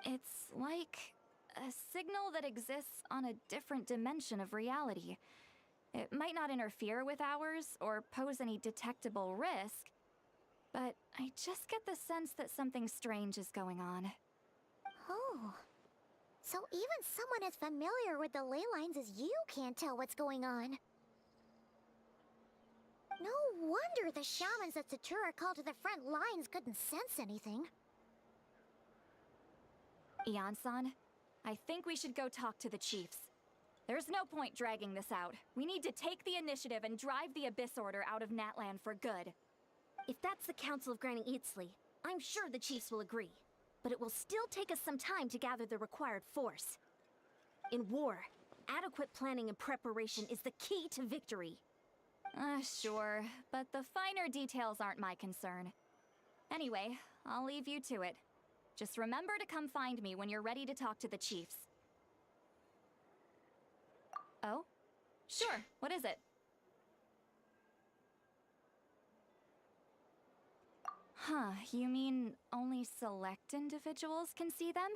it's like a signal that exists on a different dimension of reality. It might not interfere with ours or pose any detectable risk, but I just get the sense that something strange is going on. Oh. So even someone as familiar with the ley lines as you can't tell what's going on. No wonder the shamans that Satura called to the front lines couldn't sense anything. Ian-san, I think we should go talk to the chiefs. There's no point dragging this out. We need to take the initiative and drive the Abyss Order out of Natlan for good. If that's the Council of Granny Eatsley, I'm sure the chiefs will agree. But it will still take us some time to gather the required force. In war, adequate planning and preparation is the key to victory. Sure, but the finer details aren't my concern. Anyway, I'll leave you to it. Just remember to come find me when you're ready to talk to the chiefs. Oh? Sure, what is it? Huh, you mean only select individuals can see them?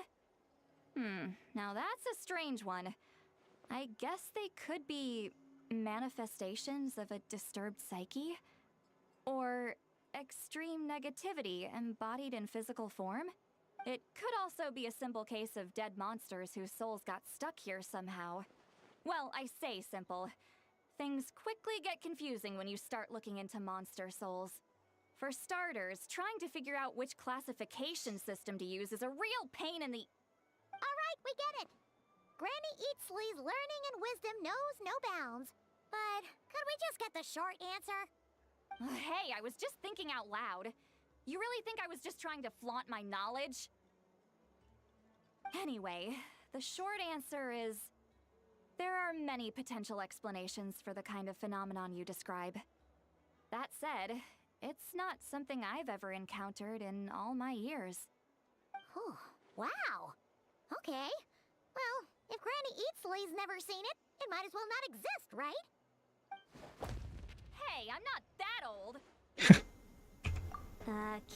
Now that's a strange one. I guess they could be manifestations of a disturbed psyche? Or extreme negativity embodied in physical form? It could also be a simple case of dead monsters whose souls got stuck here somehow. Well, I say simple. Things quickly get confusing when you start looking into monster souls. For starters, trying to figure out which classification system to use is a real pain in the... All right, we get it. Granny Eatsley's learning and wisdom knows no bounds. But could we just get the short answer? Hey, I was just thinking out loud. You really think I was just trying to flaunt my knowledge? Anyway, the short answer is... there are many potential explanations for the kind of phenomenon you describe. That said, it's not something I've ever encountered in all my years. Oh, wow. Okay. Well, if Granny Eatsley's never seen it, it might as well not exist, right? Hey, I'm not that old!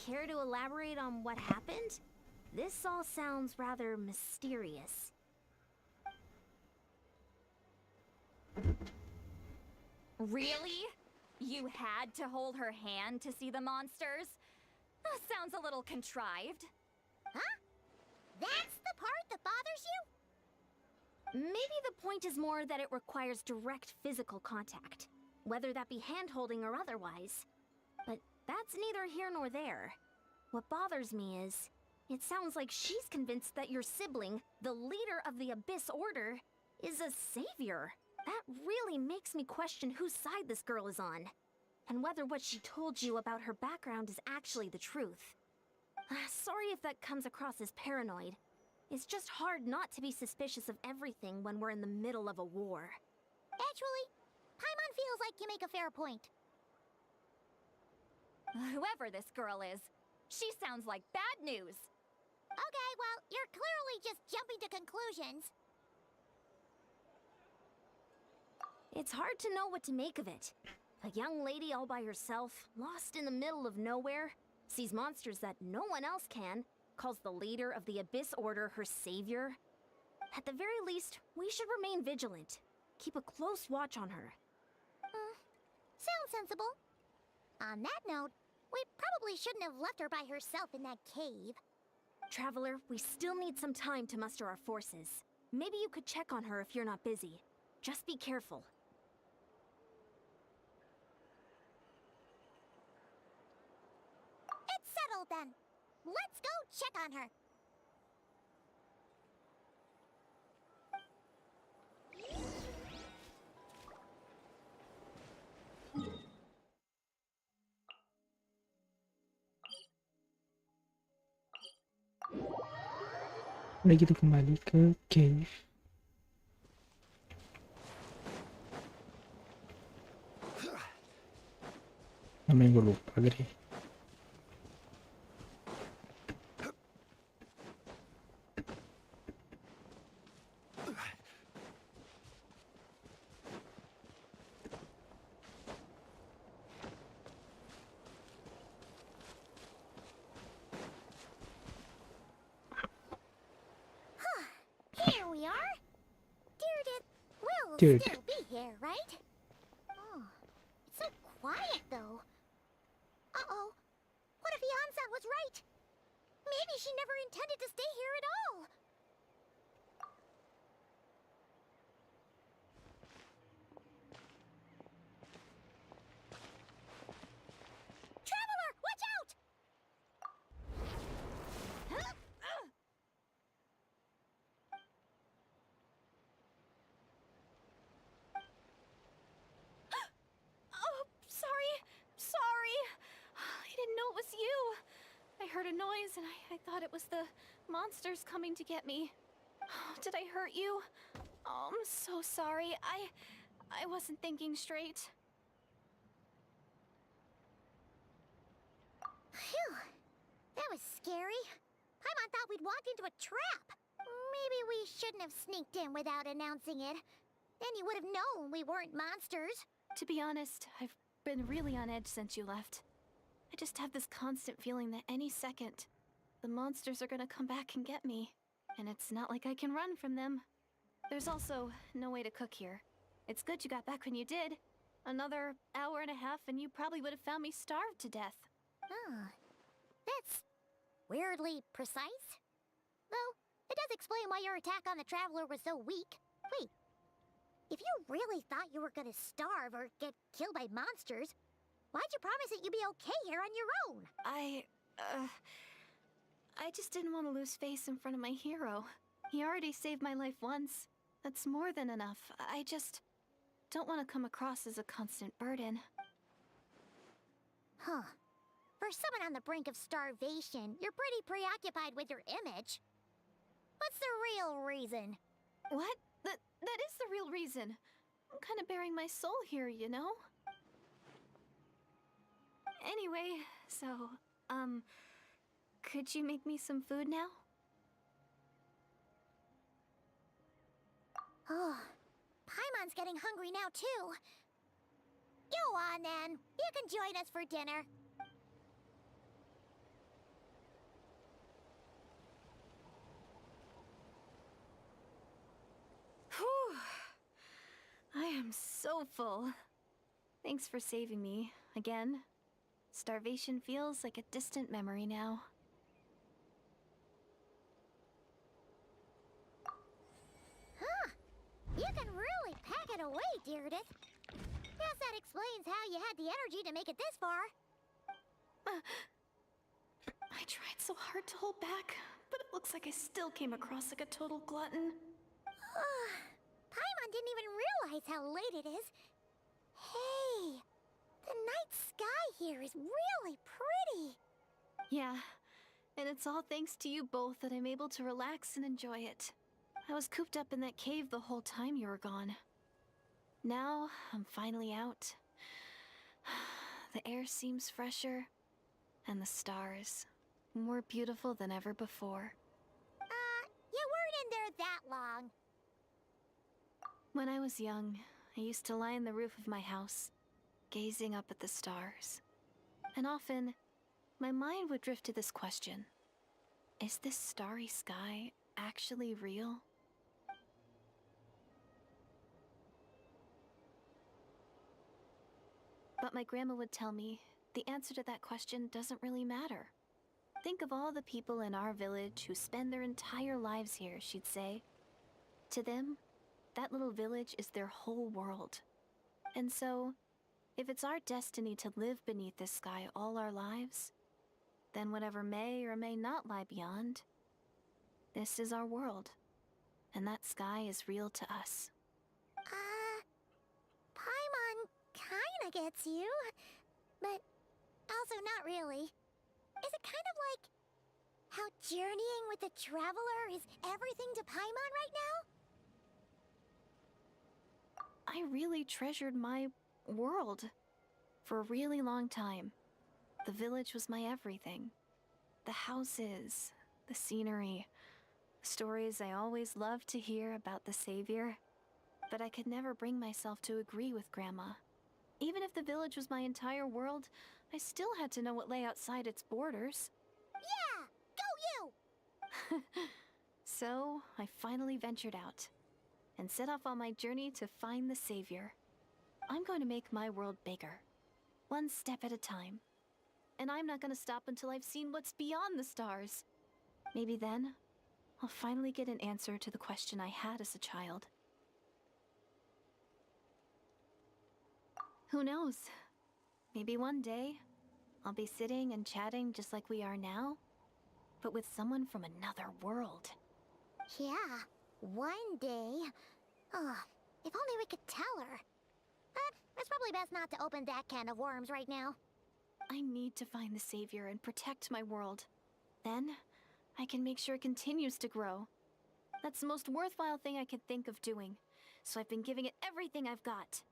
Care to elaborate on what happened? This all sounds rather mysterious. Really? You had to hold her hand to see the monsters? That sounds a little contrived. Huh? That's the part that bothers you? Maybe the point is more that it requires direct physical contact, whether that be hand-holding or otherwise. But that's neither here nor there. What bothers me is, it sounds like she's convinced that your sibling, the leader of the Abyss Order, is a savior. That really makes me question whose side this girl is on, and whether what she told you about her background is actually the truth. Sorry if that comes across as paranoid. It's just hard not to be suspicious of everything when we're in the middle of a war. Actually, Paimon feels like you make a fair point. Whoever this girl is, she sounds like bad news. Okay, well, you're clearly just jumping to conclusions. It's hard to know what to make of it. A young lady all by herself, lost in the middle of nowhere, sees monsters that no one else can, calls the leader of the Abyss Order her savior. At the very least, we should remain vigilant. Keep a close watch on her. Sounds sensible. On that note, we probably shouldn't have left her by herself in that cave. Traveler, we still need some time to muster our forces. Maybe you could check on her if you're not busy. Just be careful. It's settled then. Let's go check on her. Udah kita kembali ke cave. Namanya gue lupa gede. Here we are. We'll Dude. still be here, right? Oh, it's so quiet though. Uh-oh. What if Yansan was right? Maybe she never intended to stay here at all. Traveler, watch out! Huh? Oh, sorry. I didn't know it was you. I heard a noise and I thought it was the monsters coming to get me. Did I hurt you? Oh, I'm so sorry. I wasn't thinking straight. Phew. That was scary. Paimon thought we'd walked into a trap. Maybe we shouldn't have sneaked in without announcing it. Then you would have known we weren't monsters. To be honest, I've been really on edge since you left. I just have this constant feeling that any second, the monsters are gonna come back and get me. And it's not like I can run from them. There's also no way to cook here. It's good you got back when you did. Another hour and a half and you probably would have found me starved to death. Oh, that's weirdly precise. Though, it does explain why your attack on the Traveler was so weak. Wait, if you really thought you were gonna starve or get killed by monsters, why'd you promise that you'd be okay here on your own? I just didn't want to lose face in front of my hero. He already saved my life once. That's more than enough. I just don't want to come across as a constant burden. Huh. For someone on the brink of starvation, you're pretty preoccupied with your image. What's the real reason? What? That is the real reason. I'm kind of bearing my soul here, you know? Anyway, so, could you make me some food now? Oh, Paimon's getting hungry now, too. Go on, then. You can join us for dinner. Whew. I am so full. Thanks for saving me, again. Starvation feels like a distant memory now. Huh. You can really pack it away, Deirdre. Guess that explains how you had the energy to make it this far. I tried so hard to hold back, but it looks like I still came across like a total glutton. Paimon didn't even realize how late it is. Hey, the night sky here is really pretty. Yeah, and it's all thanks to you both that I'm able to relax and enjoy it. I was cooped up in that cave the whole time you were gone. Now, I'm finally out. The air seems fresher, and the stars more beautiful than ever before. You weren't in there that long. When I was young, I used to lie on the roof of my house, gazing up at the stars. And often, my mind would drift to this question. Is this starry sky actually real? But my grandma would tell me, the answer to that question doesn't really matter. Think of all the people in our village who spend their entire lives here, she'd say. To them, that little village is their whole world. And so, if it's our destiny to live beneath this sky all our lives, then whatever may or may not lie beyond, this is our world. And that sky is real to us. Paimon kinda gets you, but also not really. Is it kind of like how journeying with the Traveler is everything to Paimon right now? I really treasured my world for a really long time. The village was my everything. The houses, the scenery, stories I always loved to hear about the Savior. But I could never bring myself to agree with Grandma. Even if the village was my entire world, I still had to know what lay outside its borders. Yeah! Go you! So, I finally ventured out and set off on my journey to find the Savior. I'm going to make my world bigger, one step at a time. And I'm not going to stop until I've seen what's beyond the stars. Maybe then, I'll finally get an answer to the question I had as a child. Who knows? Maybe one day, I'll be sitting and chatting just like we are now, but with someone from another world. Yeah, one day. Oh, if only we could tell her. But it's probably best not to open that can of worms right now. I need to find the Savior and protect my world. Then, I can make sure it continues to grow. That's the most worthwhile thing I could think of doing, so I've been giving it everything I've got.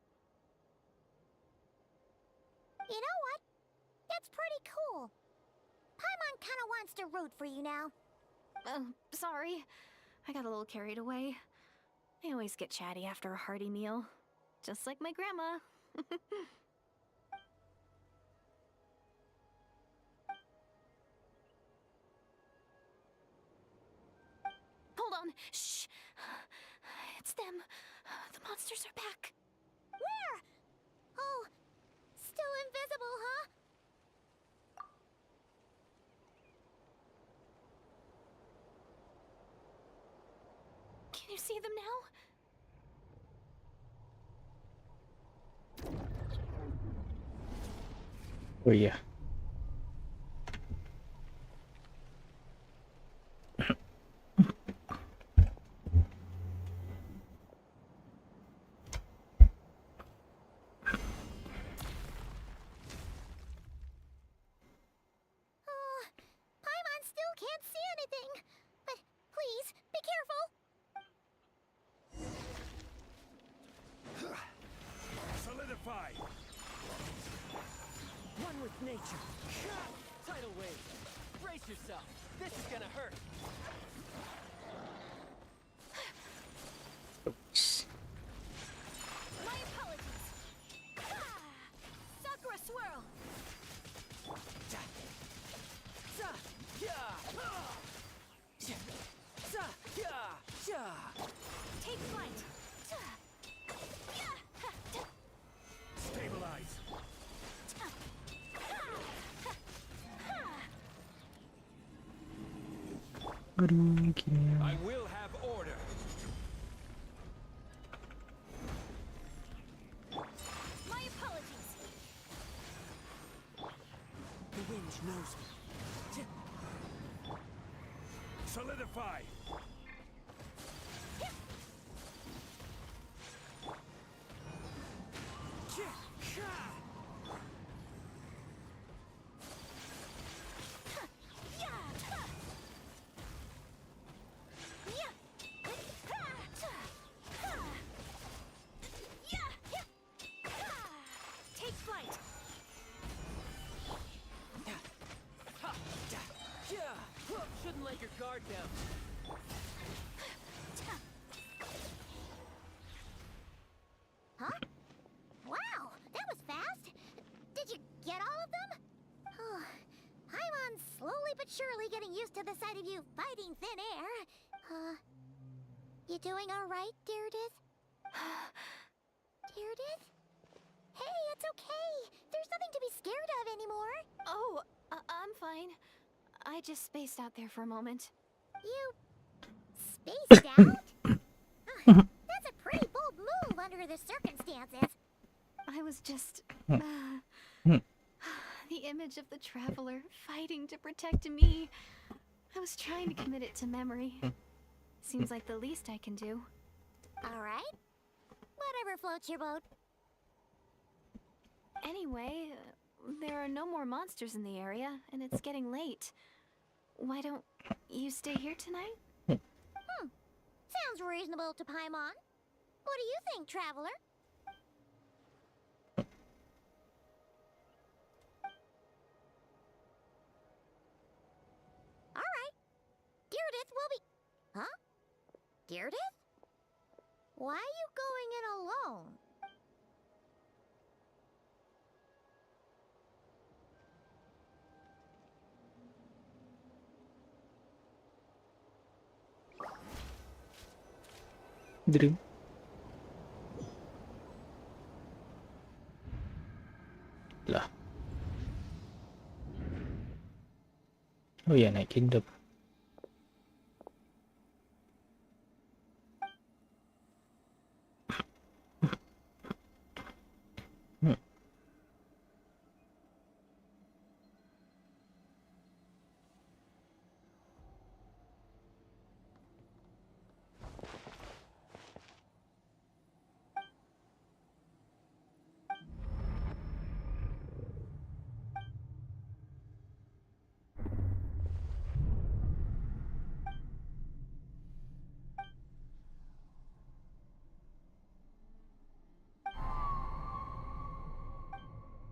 You know what? That's pretty cool. Paimon kinda wants to root for you now. Sorry. I got a little carried away. I always get chatty after a hearty meal. Just like my grandma. Hold on. Shh. It's them. The monsters are back. Where? Oh, still invisible, huh? Can you see them now? Oh iya. Take flight. Stabilize. Aduh, gini ya. I will have order. My apologies. The wind knows me. Solidify. Take flight. Shouldn't let your guard down. Huh? Wow, that was fast. Did you get all of them? Oh, I'm slowly but surely getting used to the sight of you fighting thin air. You doing all right, Deirdith? Deirdith? Hey, it's okay. There's nothing to be scared of anymore. Oh, I'm fine. I just spaced out there for a moment. You spaced out? That's a pretty bold move under the circumstances. I was just... the image of the traveler fighting to protect me. I was trying to commit it to memory. Seems like the least I can do. All right. Whatever floats your boat. Anyway, there are no more monsters in the area, and it's getting late. Why don't you stay here tonight? Sounds reasonable to Paimon. What do you think, traveler? All right. Deirdith will be... Huh? Deirdith? Why are you going in alone? Dream. Lah. Oh ya, naik kingdom.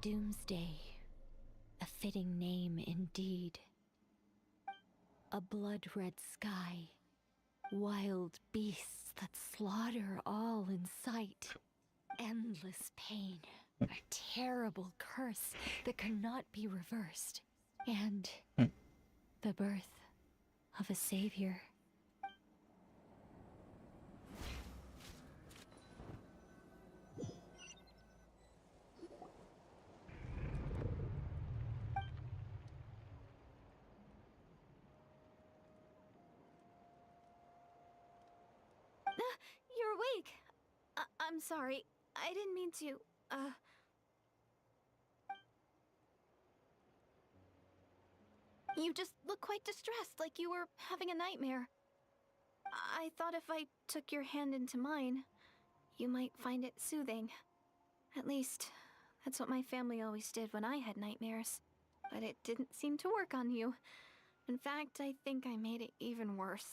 Doomsday. A fitting name indeed. A blood-red sky. Wild beasts that slaughter all in sight. Endless pain. A terrible curse that cannot be reversed. And the birth of a savior. You're awake. I'm sorry. I didn't mean to, You just look quite distressed, like you were having a nightmare. I thought if I took your hand into mine, you might find it soothing. At least, that's what my family always did when I had nightmares. But it didn't seem to work on you. In fact, I think I made it even worse.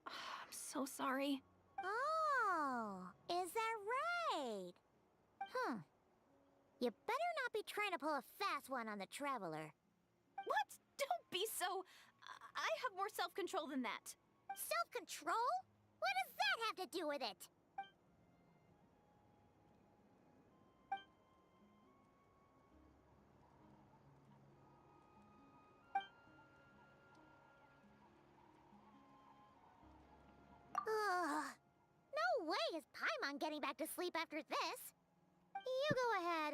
I'm so sorry. Oh, is that right? You better not be trying to pull a fast one on the traveler. What? Don't be so... I have more self-control than that. Self-control? What does that have to do with it? Ugh. way is Paimon getting back to sleep after this. You go ahead.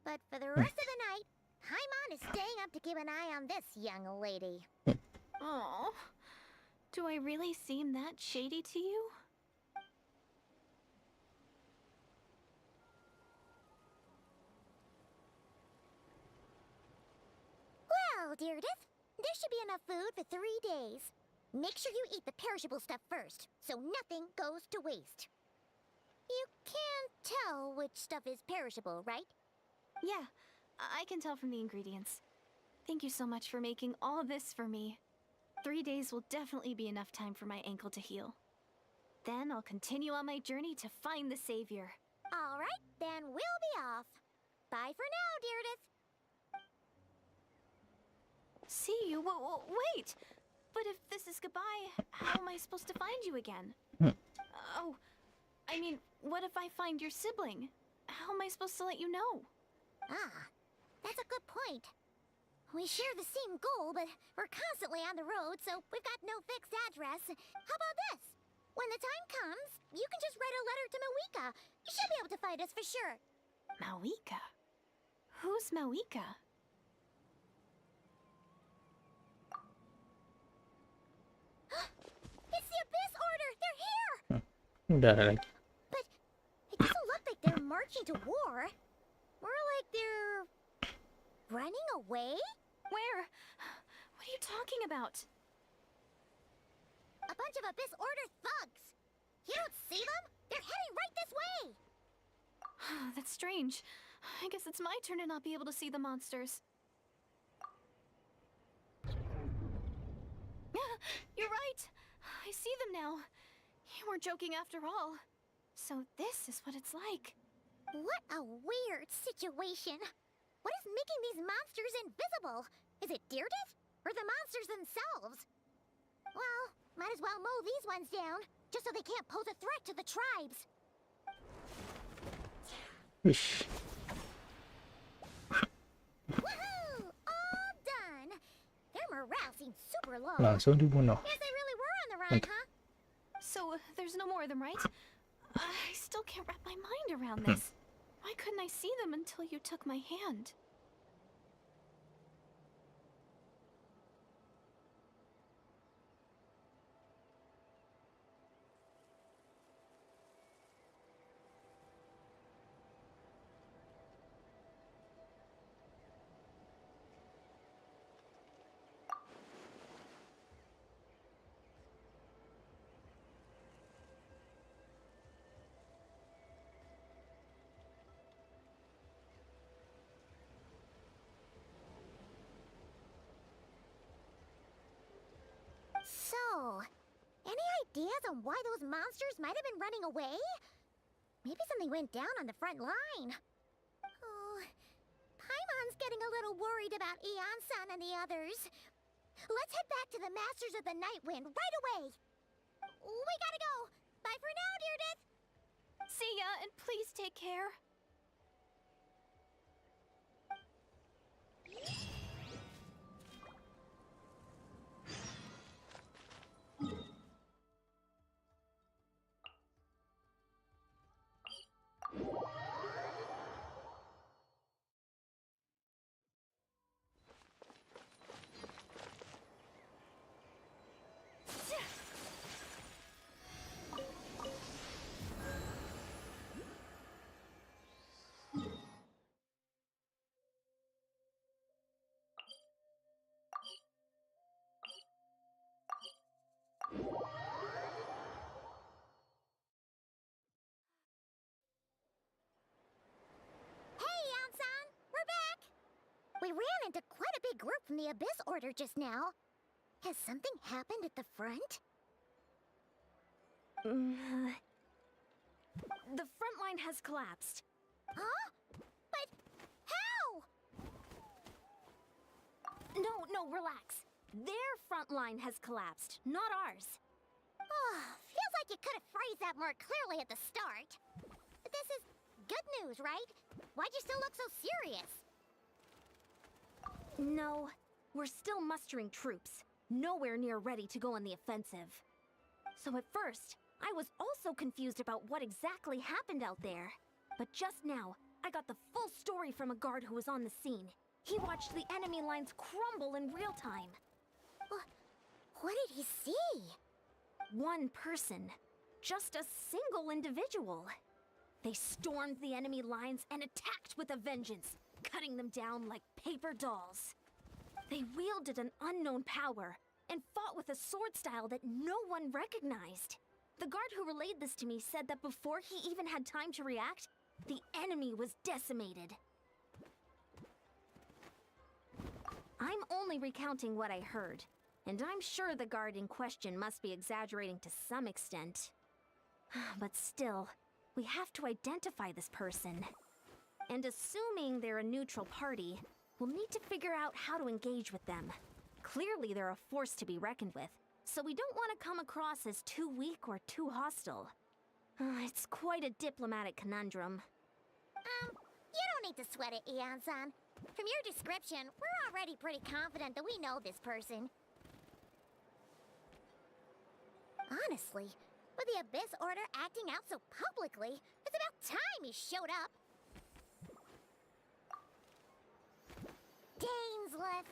But for the rest of the night, Paimon is staying up to keep an eye on this young lady. Oh, do I really seem that shady to you? Well, Deirdith, there should be enough food for 3 days. Make sure you eat the perishable stuff first, so nothing goes to waste. You can't tell which stuff is perishable, right? Yeah, I can tell from the ingredients. Thank you so much for making all this for me. 3 days will definitely be enough time for my ankle to heal. Then I'll continue on my journey to find the savior. All right, then we'll be off. Bye for now, Deirdith. See you? Wait! But if this is goodbye, how am I supposed to find you again? Oh, I mean, what if I find your sibling? How am I supposed to let you know? Ah, that's a good point. We share the same goal, but we're constantly on the road, so we've got no fixed address. How about this? When the time comes, you can just write a letter to Mawika. She'll be able to find us for sure. Mawika? Who's Mawika? It's the Abyss Order! They're here! Udah lagi. But it doesn't look like they're marching to war. More like they're running away? Where? What are you talking about? A bunch of Abyss Order thugs. You don't see them? They're heading right this way. That's strange. I guess it's my turn to not be able to see the monsters. You're right. I see them now. You weren't joking after all. So this is what it's like. What a weird situation. What is making these monsters invisible? Is it Deirdith? Or the monsters themselves? Well, might as well mow these ones down, just so they can't pose a threat to the tribes. Wish. Woohoo! All done! Their morale seems super low. Langsung dibunuh. Guess they really were on the run, huh? So there's no more of them, right? I still can't wrap my mind around this. Why couldn't I see them until you took my hand? So, any ideas on why those monsters might have been running away? Maybe something went down on the front line. Oh, Paimon's getting a little worried about Eon-san and the others. Let's head back to the Masters of the Night Wind right away. We gotta go. Bye for now, Deirdith. See ya, and please take care. We ran into quite a big group from the Abyss Order just now. Has something happened at the front? The front line has collapsed. Huh? But how? No, relax. Their front line has collapsed, not ours. Oh, feels like you could have phrased that more clearly at the start. But this is good news, right? Why'd you still look so serious? No, we're still mustering troops. Nowhere near ready to go on the offensive. So at first, I was also confused about what exactly happened out there. But just now, I got the full story from a guard who was on the scene. He watched the enemy lines crumble in real time. What did he see? One person. Just a single individual. They stormed the enemy lines and attacked with a vengeance, cutting them down like paper dolls. They wielded an unknown power and fought with a sword style that no one recognized. The guard who relayed this to me said that before he even had time to react, the enemy was decimated. I'm only recounting what I heard, and I'm sure the guard in question must be exaggerating to some extent. But still, we have to identify this person. And assuming they're a neutral party, we'll need to figure out how to engage with them. Clearly they're a force to be reckoned with, so we don't want to come across as too weak or too hostile. It's quite a diplomatic conundrum. You don't need to sweat it, Eon-san. From your description, we're already pretty confident that we know this person. Honestly, with the Abyss Order acting out so publicly, it's about time he showed up. Dainsleif.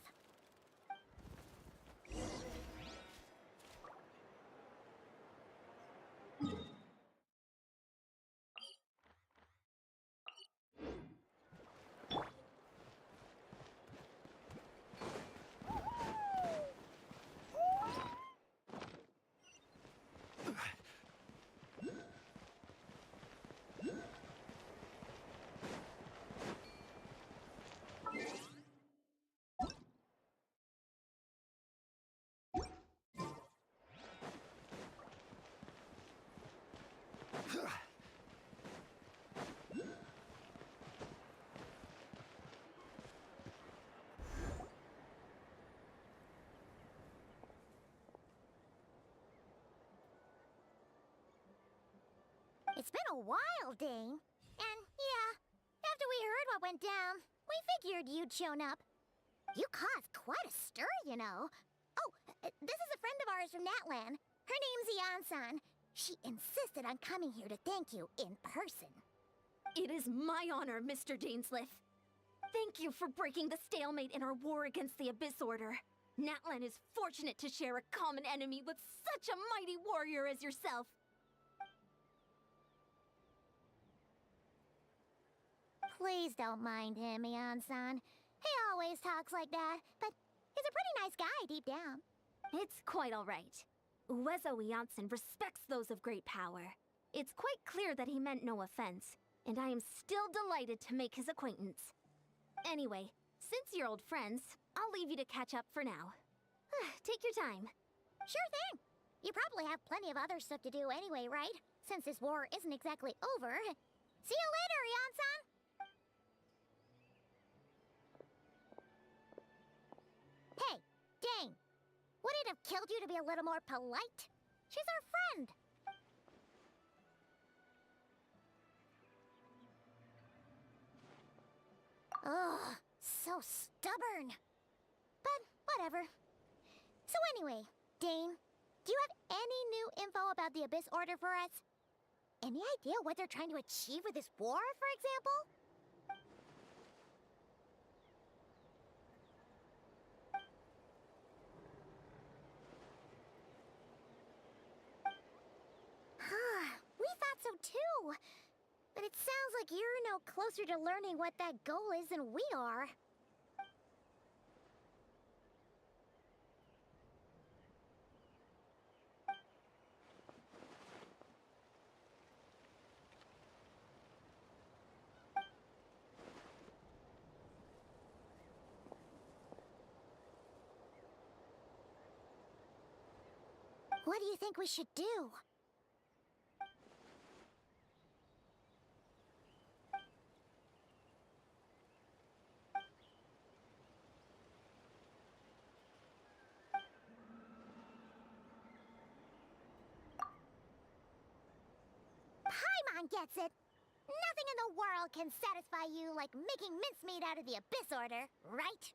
It's been a while, Dane. And yeah, after we heard what went down, we figured you'd shown up. You caused quite a stir, you know. Oh, this is a friend of ours from Natlan. Her name's Eon-san. She insisted on coming here to thank you in person. It is my honor, Mr. Dainsleif. Thank you for breaking the stalemate in our war against the Abyss Order. Natlan is fortunate to share a common enemy with such a mighty warrior as yourself. Please don't mind him, Eon-san. He always talks like that, but he's a pretty nice guy deep down. It's quite all right. Uezo Janssen respects those of great power. It's quite clear that he meant no offense, and I am still delighted to make his acquaintance. Anyway, since you're old friends, I'll leave you to catch up for now. Take your time. Sure thing. You probably have plenty of other stuff to do anyway, right? Since this war isn't exactly over. See you later, Eon-san! Hey, Dane. Would it have killed you to be a little more polite? She's our friend. Ugh, so stubborn. But whatever. So anyway, Dane, do you have any new info about the Abyss Order for us? Any idea what they're trying to achieve with this war, for example? We thought so too. But it sounds like you're no closer to learning what that goal is than we are. What do you think we should do? Paimon gets it. Nothing in the world can satisfy you like making mincemeat out of the Abyss Order, right?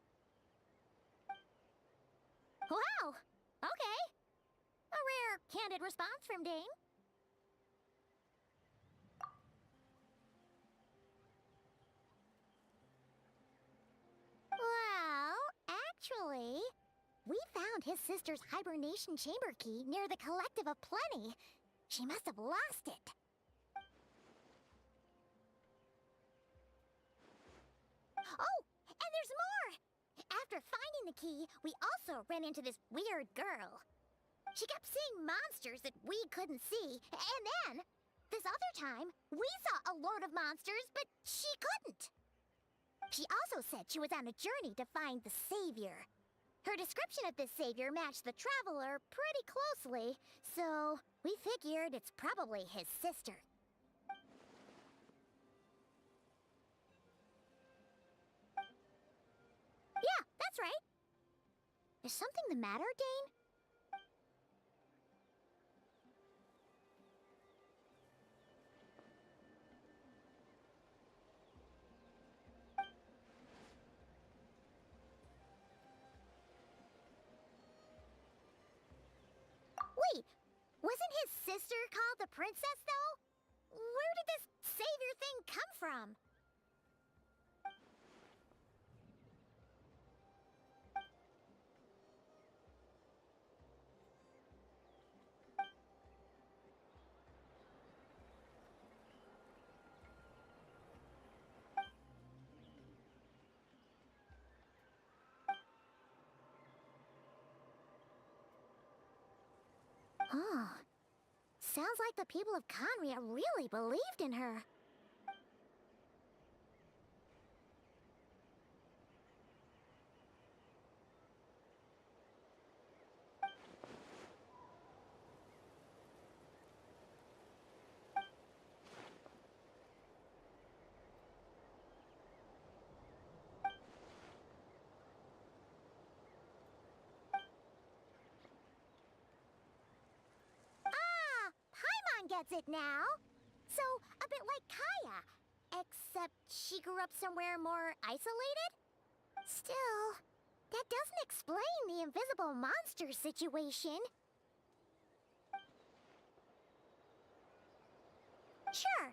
Wow! Okay. A rare, candid response from Dane. found his sister's hibernation chamber key near the Collective of Plenty. She must have lost it. Oh, and there's more! After finding the key, we also ran into this weird girl. She kept seeing monsters that we couldn't see, and then, this other time, we saw a lord of monsters, but she couldn't. She also said she was on a journey to find the savior. Her description of this savior matched the traveler pretty closely, so we figured it's probably his sister. Yeah, that's right. Is something the matter, Dane? Wait, wasn't his sister called the princess, though? Where did this savior thing come from? Oh, sounds like the people of Conria really believed in her. Gets it now. So, a bit like Kaya, except she grew up somewhere more isolated? Still, that doesn't explain the invisible monster situation. Sure.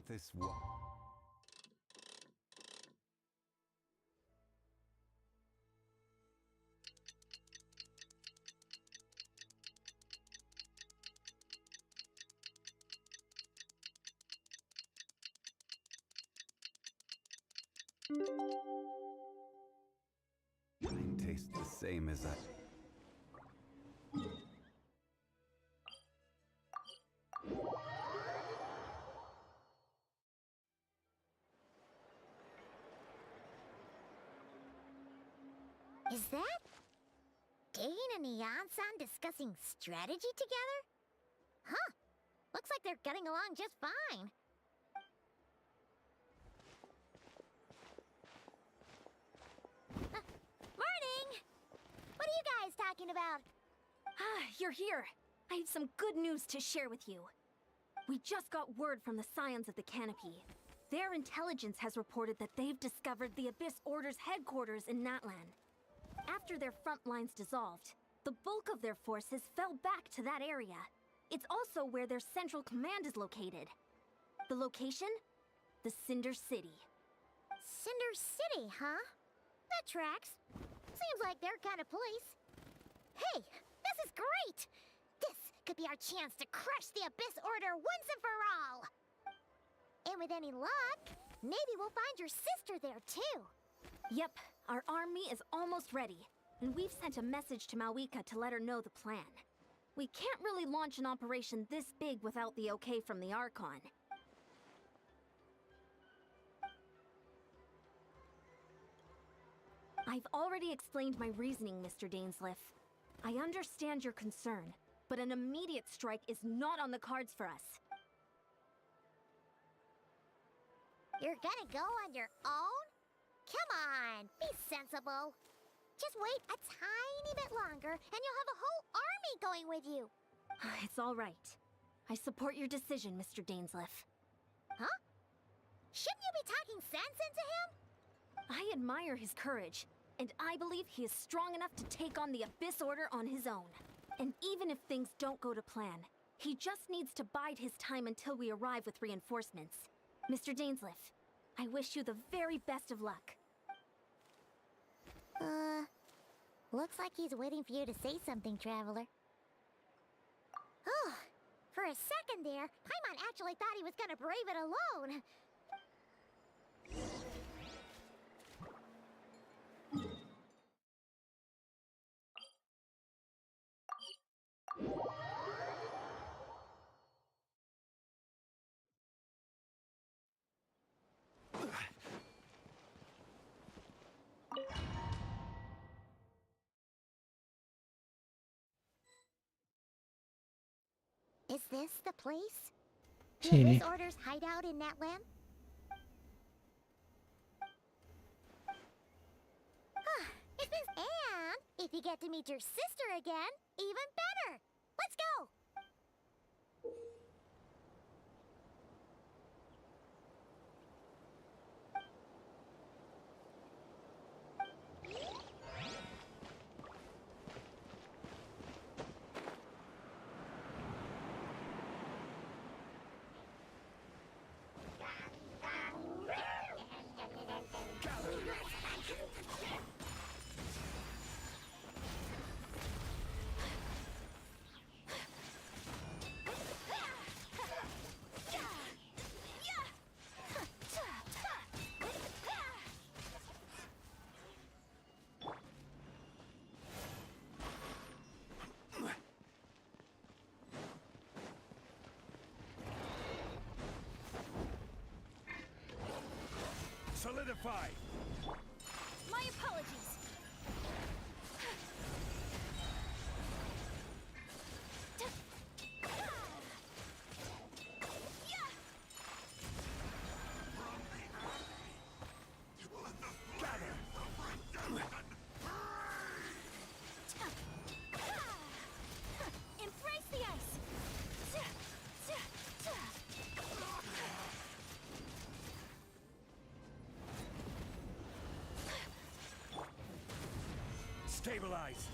This one. Mine tastes the same as I. Is that Dane and Neon-san discussing strategy together? Huh. Looks like they're getting along just fine. Morning! What are you guys talking about? You're here. I have some good news to share with you. We just got word from the Scions of the Canopy. Their intelligence has reported that they've discovered the Abyss Order's headquarters in Natlan. After their front lines dissolved, the bulk of their forces fell back to that area. It's also where their central command is located. The location? The Cinder City. Cinder City, huh? That tracks. Seems like their kind of place. Hey, this is great! This could be our chance to crush the Abyss Order once and for all! And with any luck, maybe we'll find your sister there too. Yep, our army is almost ready, and we've sent a message to Malwika to let her know the plan. We can't really launch an operation this big without the okay from the Archon. I've already explained my reasoning, Mr. Dainsleif. I understand your concern, but an immediate strike is not on the cards for us. You're gonna go on your own? Come on, be sensible. Just wait a tiny bit longer, and you'll have a whole army going with you. It's all right. I support your decision, Mr. Dainsleif. Huh? Shouldn't you be talking sense into him? I admire his courage, and I believe he is strong enough to take on the Abyss Order on his own. And even if things don't go to plan, he just needs to bide his time until we arrive with reinforcements. Mr. Dainsleif, I wish you the very best of luck. Looks like he's waiting for you to say something, Traveler. Oh, for a second there, Paimon actually thought he was gonna brave it alone. Is this the place? The Sini. Abyss Order's hideout in Natlam? It is, and if you get to meet your sister again, even better. Let's go. Solidify! My apologies. Embrace the ice. Stabilize!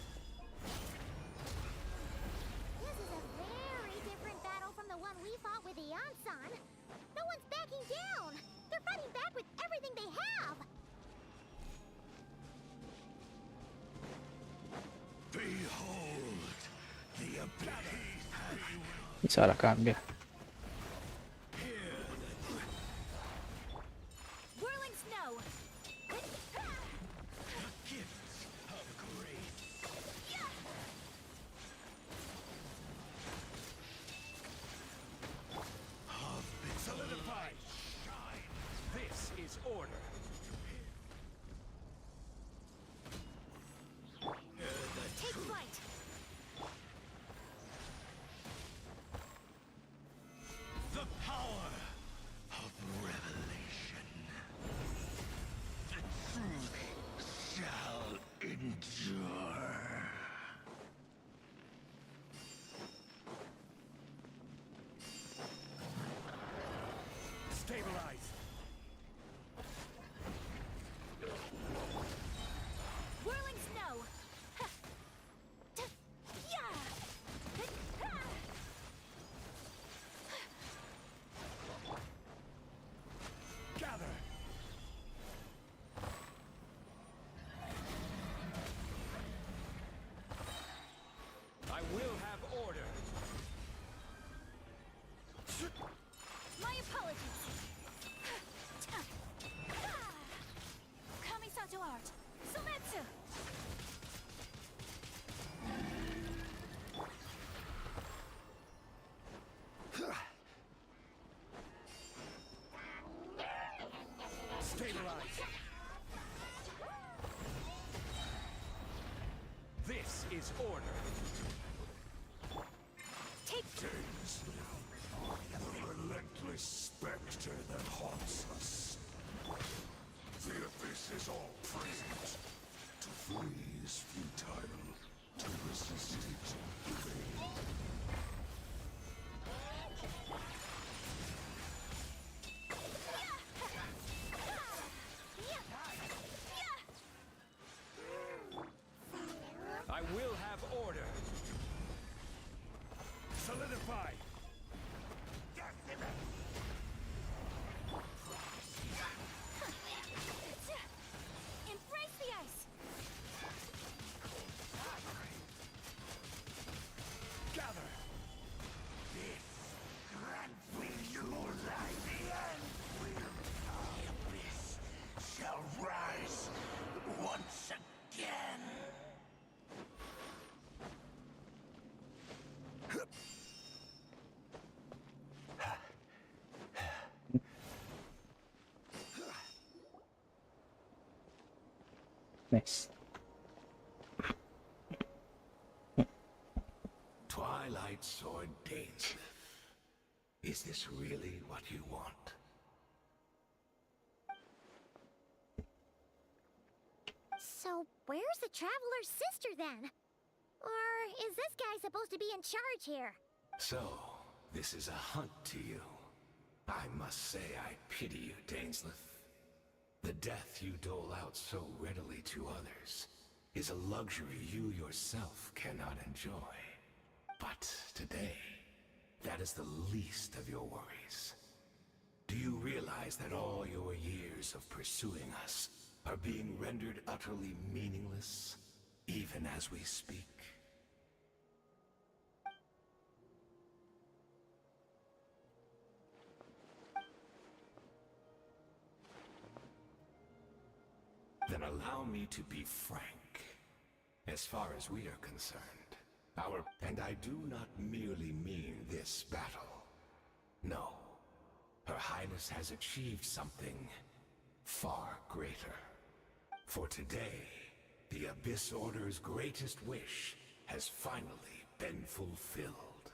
This is a very different battle from the one we fought with the Yansan. No one's backing down. They're fighting back with everything they have. Behold, the abyss. Salah cambia. Whirling snow. Solidify! This is order. Take flight. The power of revelation. The truth shall endure. Stabilize! Whirling snow. Gather! I will have order. My apologies. Kamisato art. Sumetsu. Stabilize! This is order. Take The relentless specter that haunts us. The abyss is all present. To flee is futile. To resist it, vain. Solidify. Embrace the ice! Gather. Shall rise once again. Nice. Twilight Sword Dainsmith. Is this really what you want? So, where's the Traveler's sister then? Or is this guy supposed to be in charge here? So, this is a hunt to you. I must say I pity you, Dainsmith. The death you dole out so readily to others is a luxury you yourself cannot enjoy. But today, that is the least of your worries. Do you realize that all your years of pursuing us are being rendered utterly meaningless, even as we speak? Then allow me to be frank. As far as we are concerned, and I do not merely mean this battle. No, Her Highness has achieved something far greater. For today, the Abyss Order's greatest wish has finally been fulfilled.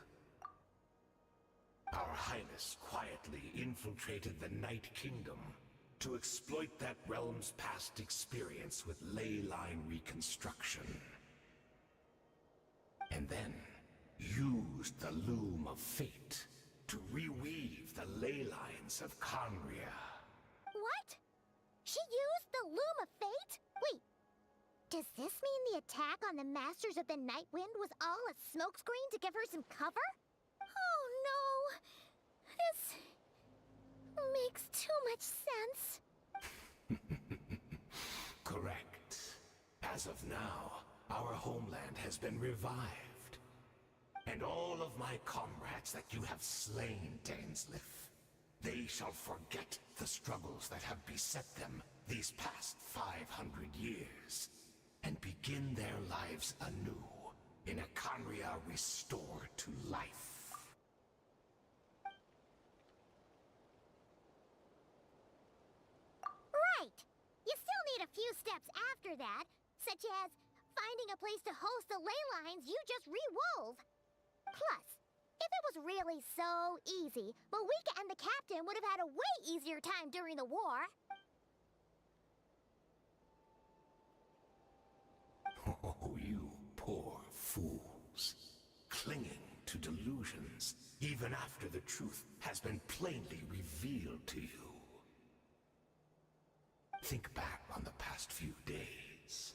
Our Highness quietly infiltrated the Night Kingdom to exploit that realm's past experience with ley line reconstruction. And then used the Loom of Fate to reweave the ley lines of Conria. What? She used the Loom of Fate? Wait, does this mean the attack on the Masters of the Night Wind was all a smokescreen to give her some cover? Oh no! This makes too much sense. Correct. As of now, our homeland has been revived. And all of my comrades that you have slain, Dainsmith, they shall forget the struggles that have beset them these past 500 years, and begin their lives anew in a Conria restored to life. Right! You still need a few steps after that, such as finding a place to host the ley lines you just re-wove. Plus, if it was really so easy, Moika and the captain would have had a way easier time during the war. Oh, you poor fools. Clinging to delusions, even after the truth has been plainly revealed to you. Think back on the past few days.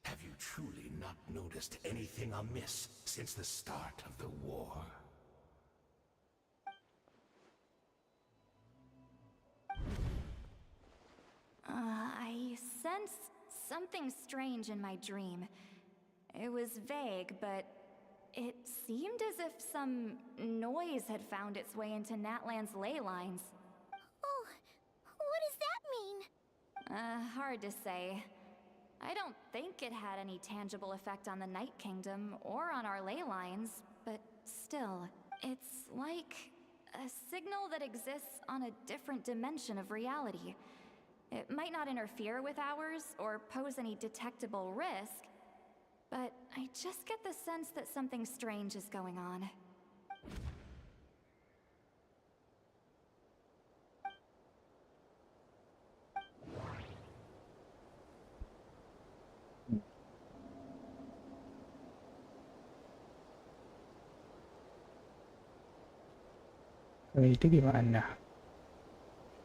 Have you truly not noticed anything amiss since the start of the war? I sensed something strange in my dream. It was vague, but it seemed as if some noise had found its way into Natlan's ley lines. Oh, what does that mean? Hard to say. I don't think it had any tangible effect on the Night Kingdom or on our ley lines, but still, it's like a signal that exists on a different dimension of reality. It might not interfere with ours or pose any detectable risk, but I just get the sense that something strange is going on. Kalau itu gimana?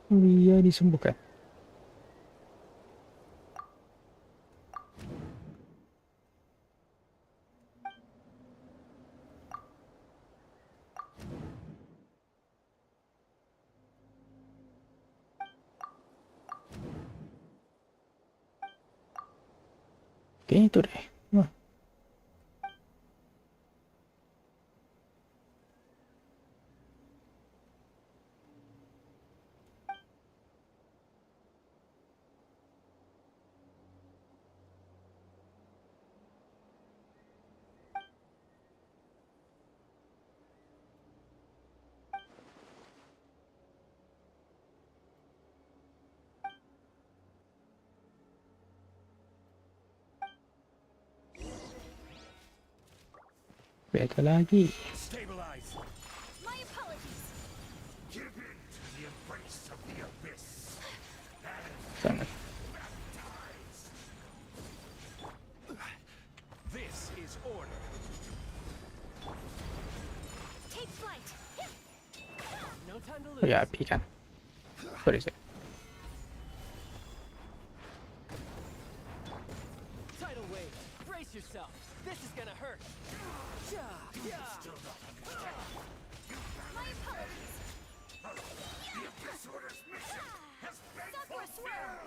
Dia disembuhkan. Kayaknya itu deh. Wah. Beda lagi. Stabilize. My apologies. Give in to the embrace of the abyss. Sangat. This is order. Take flight. No time to Oh lose. ya, api kan. Sorry. Tidal wave. Brace yourself. This is gonna hurt. Yeah. My apologies. The abyss order's mission has been Sucker swirl.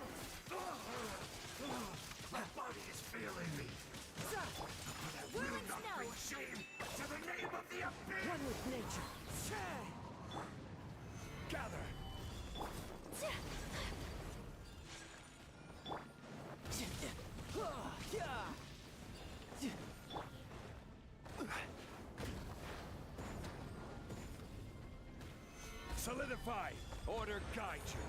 My body is failing me. But I will not bring shame to the name of the abyss. One with nature. Gather. Solidify. Order guide you.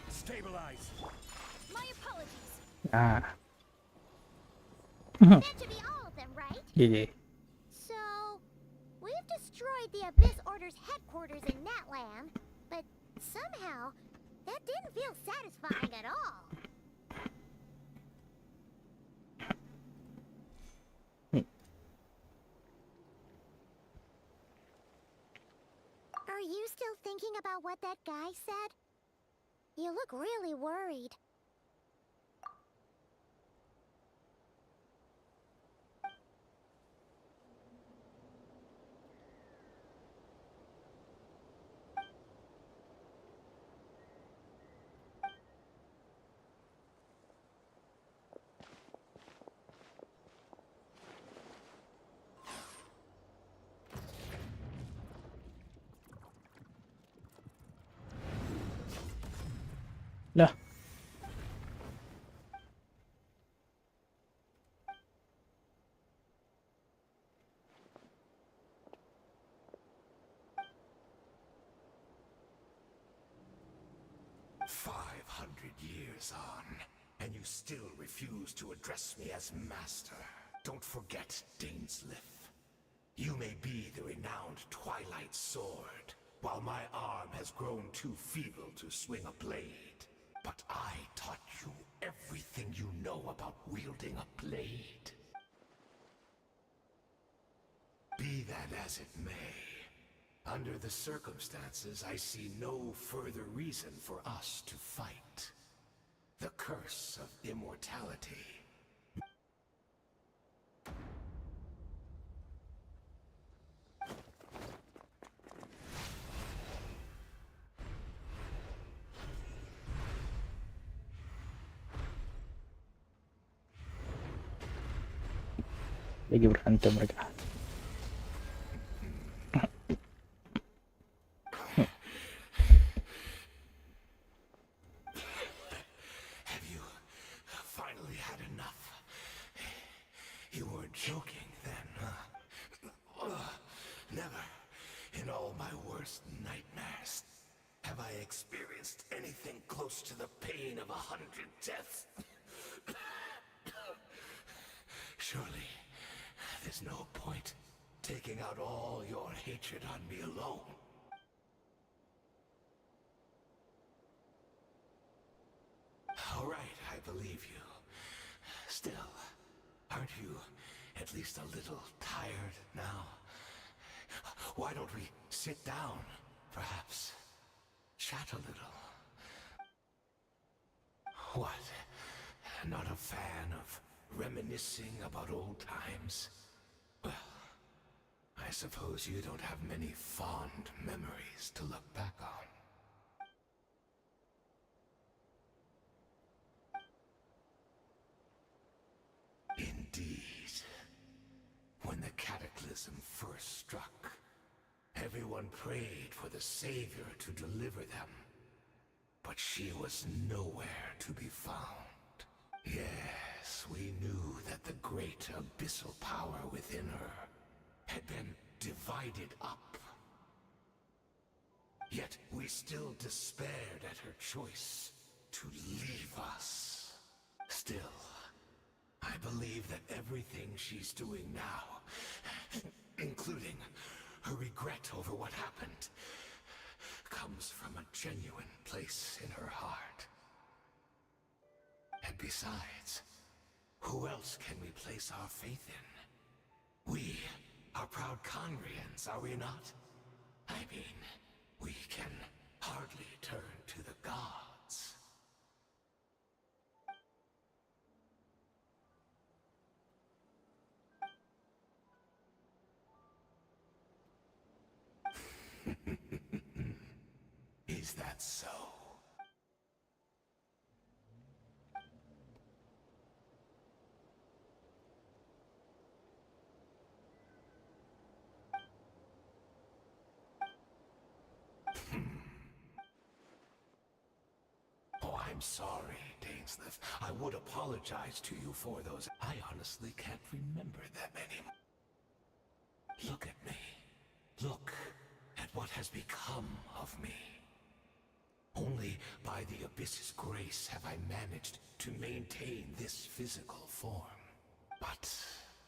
Stabilize. My apologies. Ah. That should be all of them, right? Iya. So, we've destroyed the Abyss Order's headquarters in Natland, but somehow, that didn't feel satisfying at all. Are you still thinking about what that guy said? You look really worried. Lah. Years on, and you still refuse to address me as master. Don't forget, Dainsleif. You may be the renowned Twilight Sword, while my arm has grown too feeble to swing a blade. But I taught you everything you know about wielding a blade. Be that as it may, under the circumstances, I see no further reason for us to fight. The curse of immortality. Lagi berantem mereka. Joking then, huh? Never, in all my worst nightmares, have I experienced anything close to the pain of 100 deaths. Surely, there's no point taking out all your hatred on me alone. All right, I believe you. Still, aren't you at least a little tired now? Why don't we sit down, perhaps? Chat a little. What? Not a fan of reminiscing about old times? Well, I suppose you don't have many fond memories to look back on. Indeed. When the cataclysm first struck, everyone prayed for the Savior to deliver them. But she was nowhere to be found. Yes, we knew that the great abyssal power within her had been divided up. Yet we still despaired at her choice to leave us. Still, I believe that everything she's doing now, including her regret over what happened, comes from a genuine place in her heart. And besides, who else can we place our faith in? We are proud Conrians, are we not? I mean, we can hardly turn to the gods. Is that so? Oh, I'm sorry, Dainsleif. I would apologize to you for those. I honestly can't remember them anymore. Look at me. Look at what has become of me. Only by the Abyss's grace have I managed to maintain this physical form. But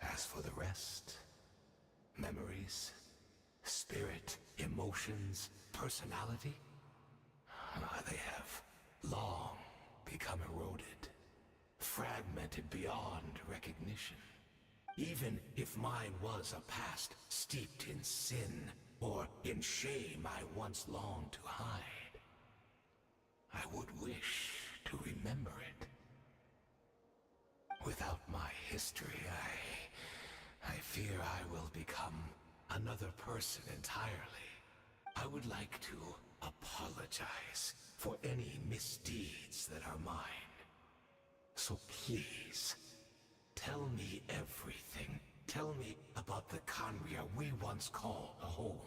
as for the rest, memories, spirit, emotions, personality, they have long become eroded, fragmented beyond recognition. Even if mine was a past steeped in sin or in shame I once longed to hide, I would wish to remember it. Without my history, I fear I will become another person entirely. I would like to apologize for any misdeeds that are mine. So please, tell me everything. Tell me about the Conria we once called home.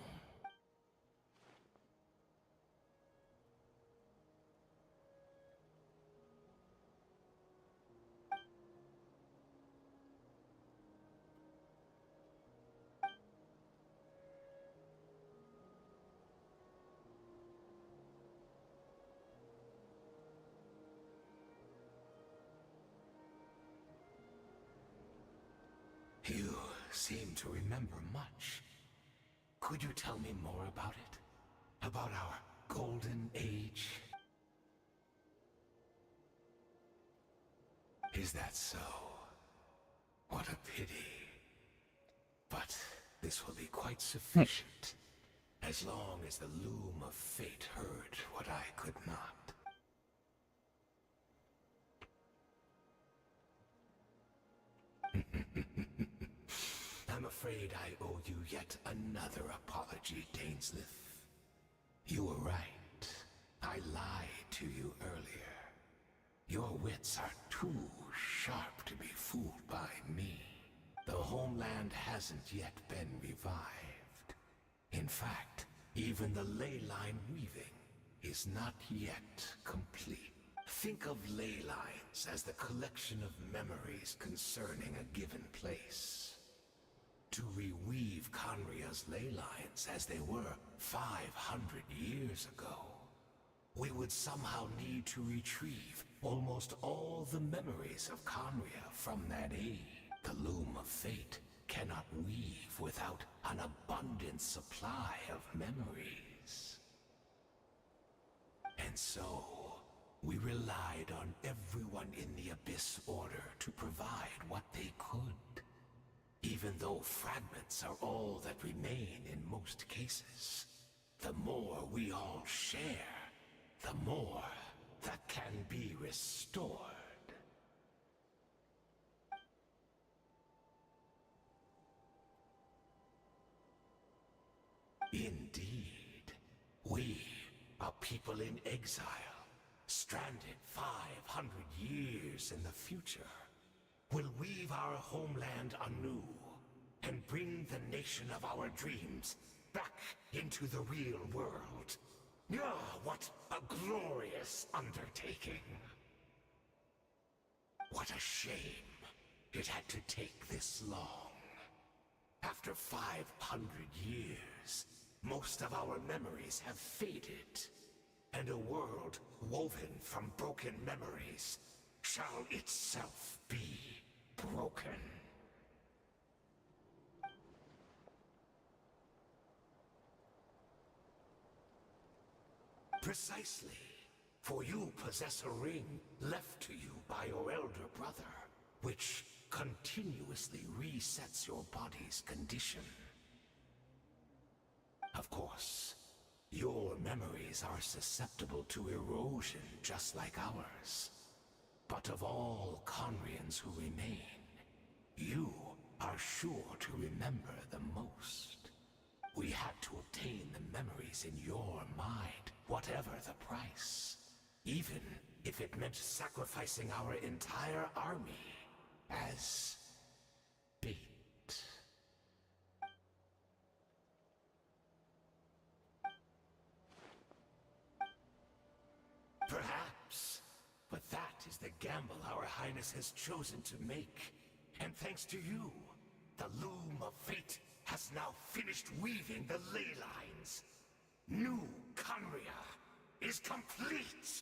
You seem to remember much. Could you tell me more about it? About our golden age? Is that so? What a pity. But this will be quite sufficient, as long as the loom of fate heard what I could not. I'm afraid I owe you yet another apology, Dainsleif. You were right. I lied to you earlier. Your wits are too sharp to be fooled by me. The homeland hasn't yet been revived. In fact, even the ley line weaving is not yet complete. Think of ley lines as the collection of memories concerning a given place. To reweave Conria's ley lines as they were 500 years ago, we would somehow need to retrieve almost all the memories of Conria from that age. The loom of fate cannot weave without an abundant supply of memories. And so, we relied on everyone in the Abyss Order to provide what they could. Even though fragments are all that remain in most cases, the more we all share, the more that can be restored. Indeed. We are people in exile, stranded 500 years in the future. Will weave our homeland anew and bring the nation of our dreams back into the real world. Ah, what a glorious undertaking. What a shame it had to take this long. After 500 years, most of our memories have faded, and a world woven from broken memories shall itself be broken. Precisely. For you possess a ring left to you by your elder brother, which continuously resets your body's condition. Of course, your memories are susceptible to erosion just like ours. But of all Conrians who remain, you are sure to remember the most. We had to obtain the memories in your mind, whatever the price. Even if it meant sacrificing our entire army as bait. Perhaps, but that is the gamble our Highness has chosen to make. And thanks to you, the loom of fate has now finished weaving the ley lines. New Conria is complete!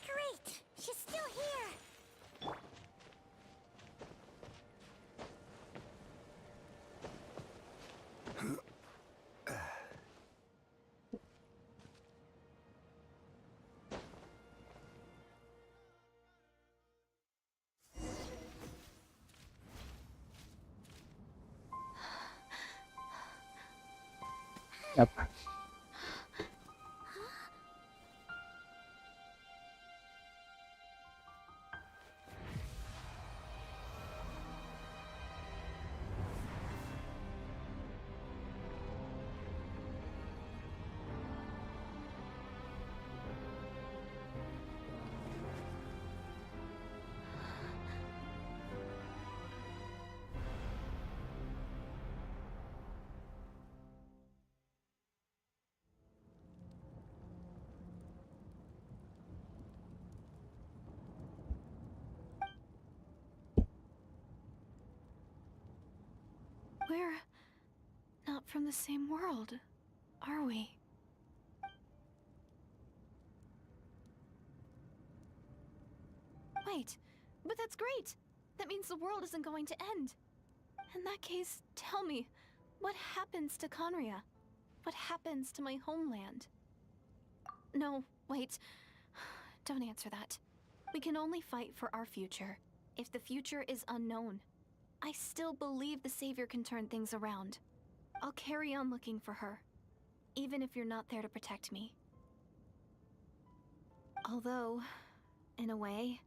Great! She's still here! Apa? We're not from the same world, are we? Wait, but that's great! That means the world isn't going to end. In that case, tell me, what happens to Conria? What happens to my homeland? No, wait. Don't answer that. We can only fight for our future. If the future is unknown, I still believe the Savior can turn things around. I'll carry on looking for her, even if you're not there to protect me. Although, in a way,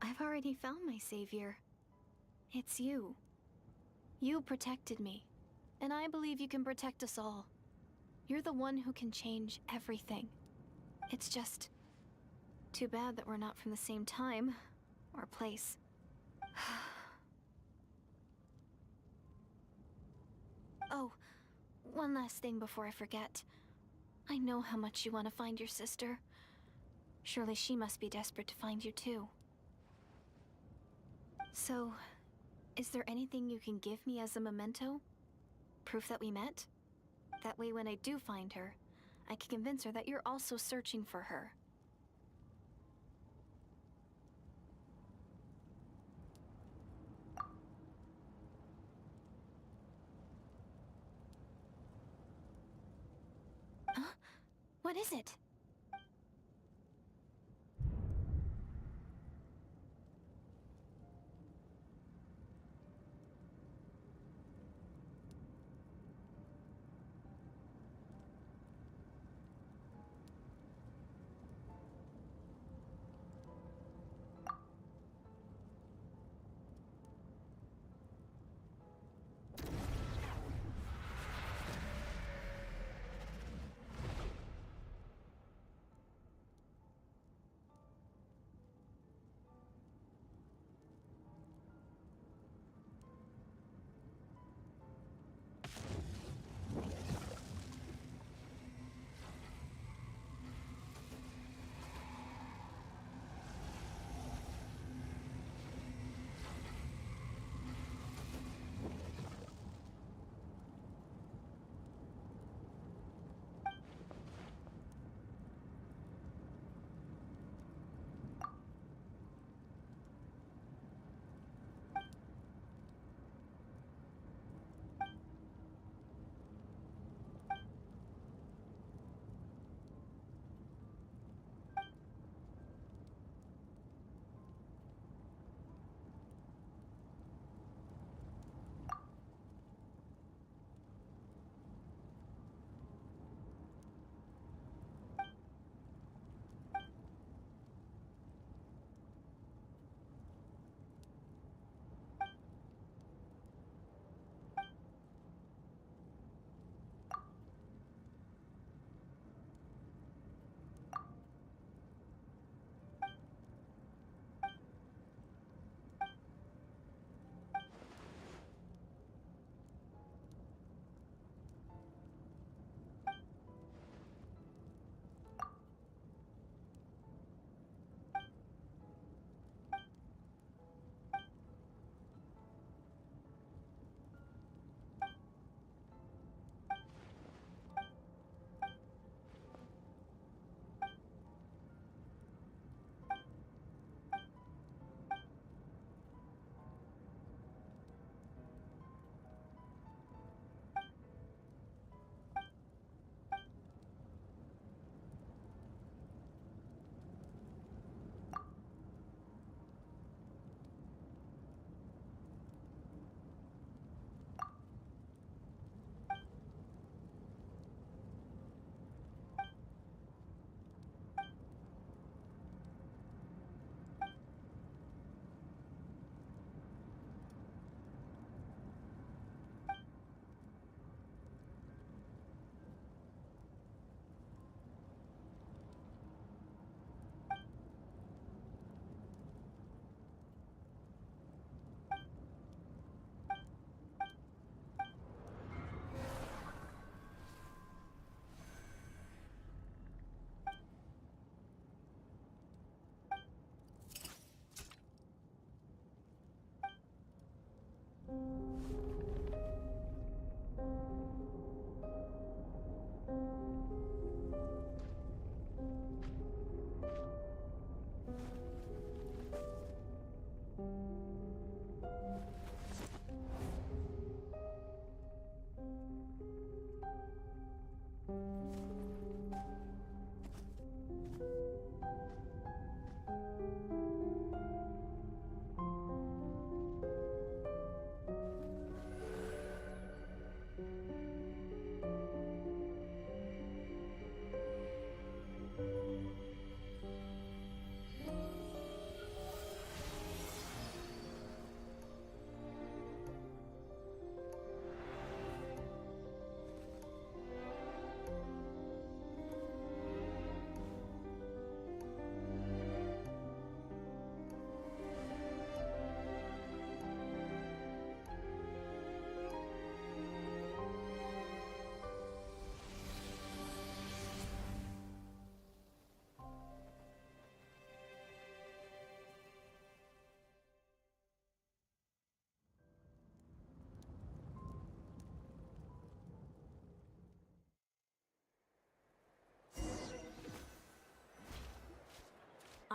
I've already found my Savior. It's you. You protected me, and I believe you can protect us all. You're the one who can change everything. It's just too bad that we're not from the same time or place. Oh, one last thing before I forget. I know how much you want to find your sister. Surely she must be desperate to find you too. So, Is there anything you can give me as a memento? Proof that we met? That way when I do find her, I can convince her that you're also searching for her. Huh? What is it?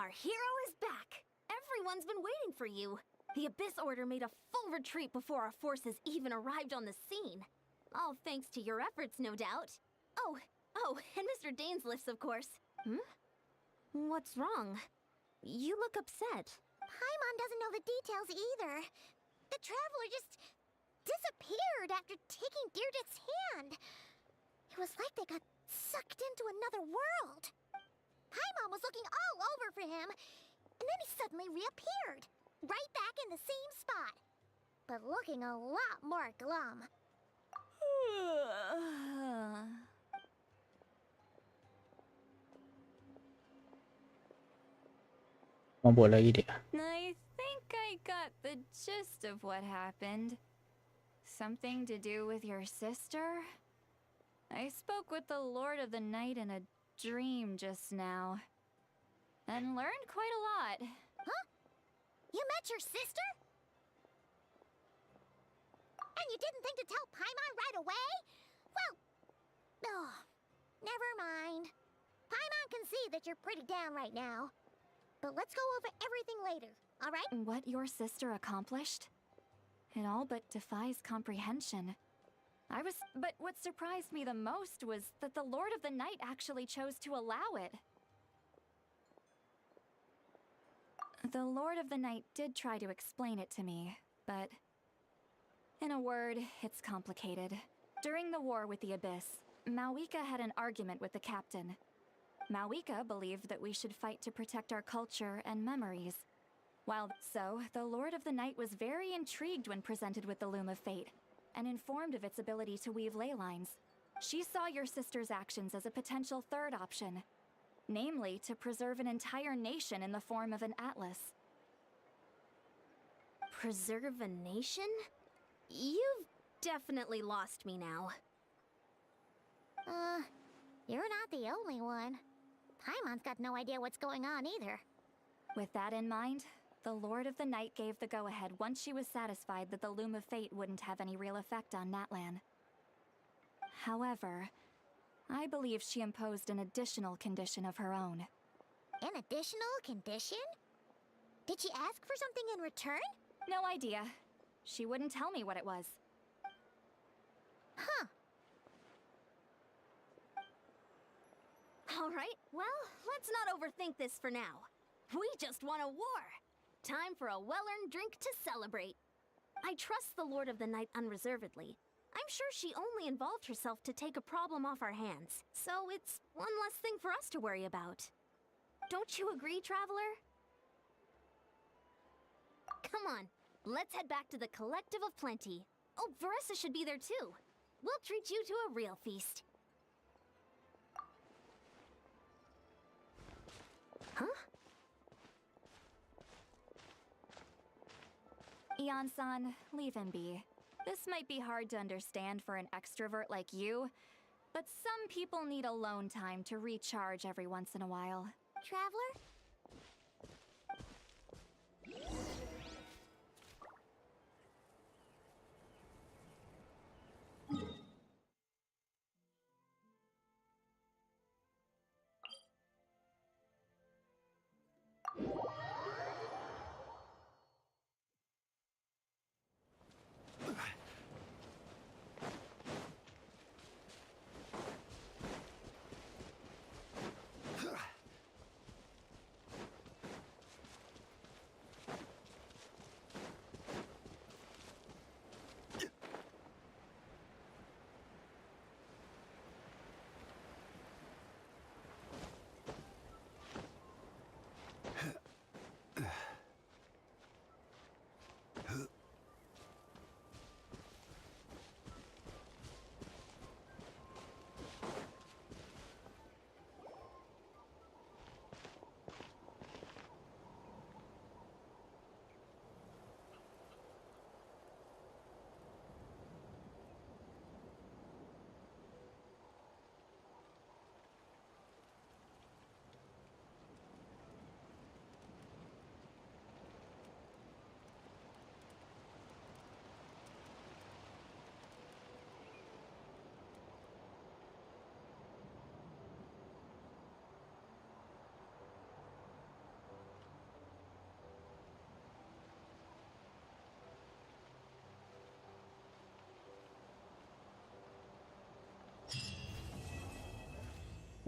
Our hero is back! Everyone's been waiting for you! The Abyss Order made a full retreat before our forces even arrived on the scene. All thanks to your efforts, no doubt. Oh, and Mr. Dainsliff's, of course. What's wrong? You look upset. Paimon doesn't know the details either. The traveler just disappeared after taking Deirdre's hand. It was like they got sucked into another world. Paimon was looking all over for him, and then he suddenly reappeared, right back in the same spot, but looking a lot more glum. Mabuk lagi dia. I think I got the gist of what happened. Something to do with your sister? I spoke with the Lord of the Night in a dream just now, and learned quite a lot. Huh? You met your sister? And you didn't think to tell Paimon right away? Well, never mind. Paimon can see that you're pretty down right now. But let's go over everything later, all right? What your sister accomplished? It all but defies comprehension. But what surprised me the most was that the Lord of the Night actually chose to allow it. The Lord of the Night did try to explain it to me, but in a word, it's complicated. During the war with the Abyss, Malwika had an argument with the captain. Malwika believed that we should fight to protect our culture and memories. The Lord of the Night was very intrigued when presented with the Loom of Fate, and informed of its ability to weave ley lines. She saw your sister's actions as a potential third option, namely to preserve an entire nation in the form of an atlas. Preserve a nation? You've definitely lost me now. You're not the only one. Paimon's got no idea what's going on either. With that in mind, the Lord of the Night gave the go-ahead once she was satisfied that the Loom of Fate wouldn't have any real effect on Natlan. However, I believe she imposed an additional condition of her own. An additional condition? Did she ask for something in return? No idea. She wouldn't tell me what it was. Huh. Alright, well, let's not overthink this for now. We just won a war! Time for a well-earned drink to celebrate. I trust the Lord of the Night unreservedly. I'm sure she only involved herself to take a problem off our hands, so it's one less thing for us to worry about. Don't you agree, Traveler? Come on, let's head back to the Collective of Plenty. Oh, Veressa should be there too. We'll treat you to a real feast. Huh? Ian-san, leave him be. This might be hard to understand for an extrovert like you, but some people need alone time to recharge every once in a while. Traveler?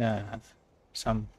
Ya, some.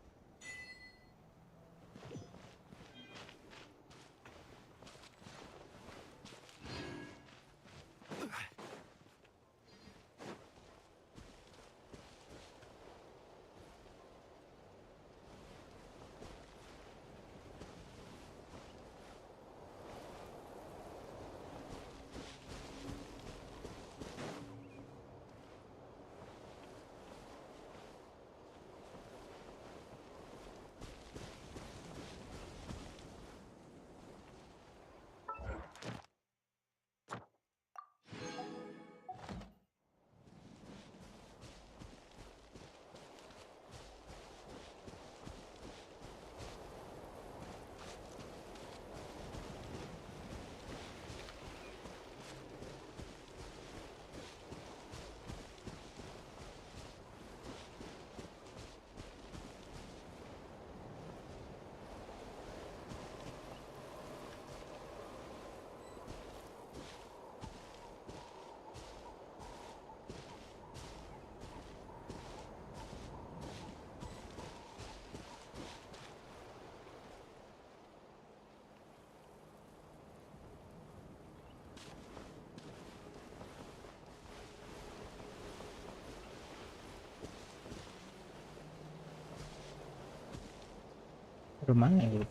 Rumahnya gitu.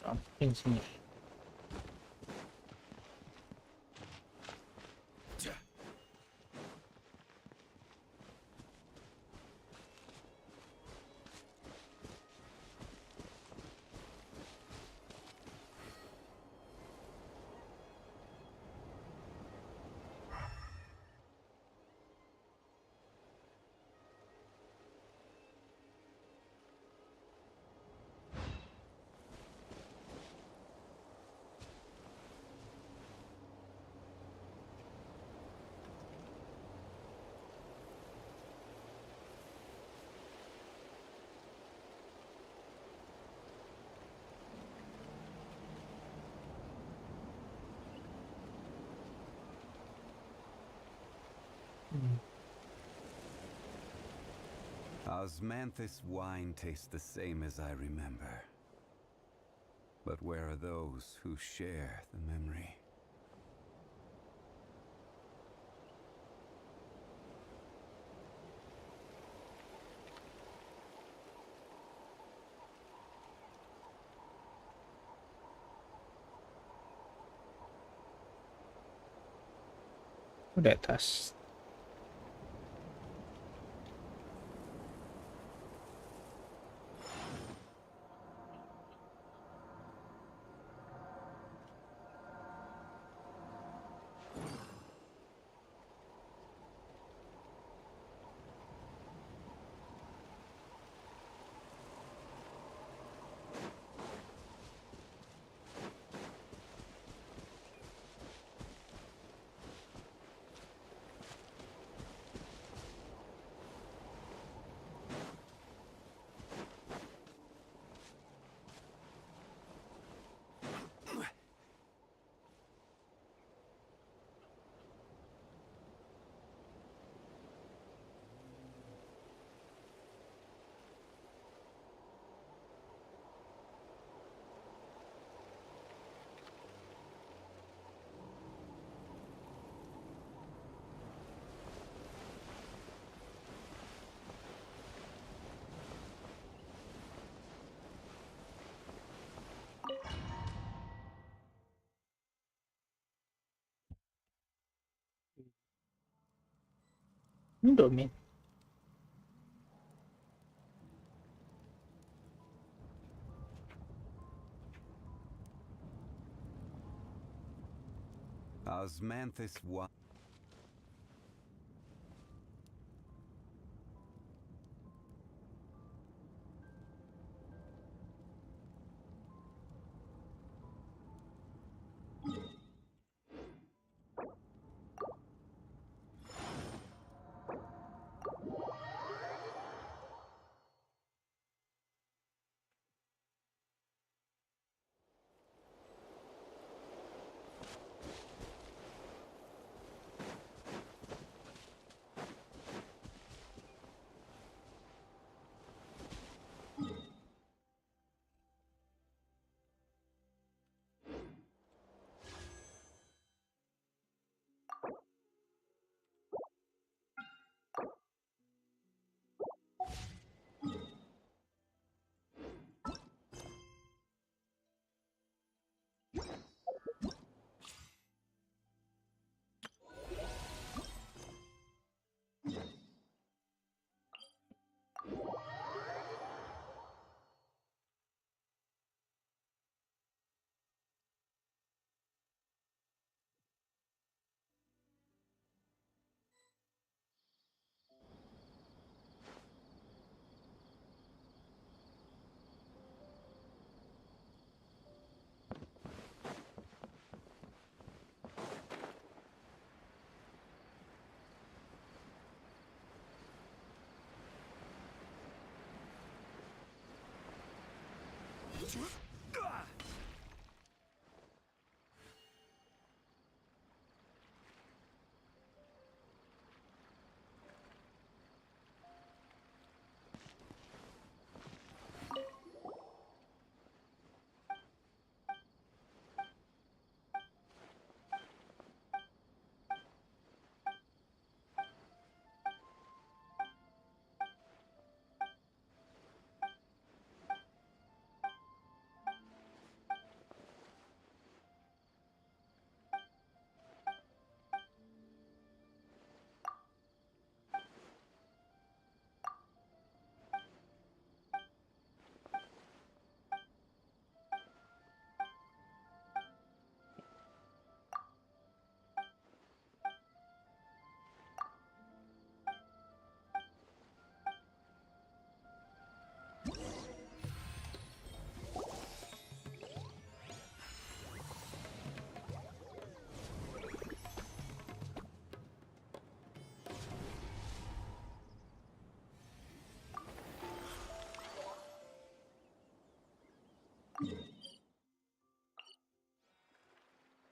Samping sini. Osmanthus wine tastes the same as I remember. But where are those who share the memory? Di atas. Indomie. Osmanthus wine. Ini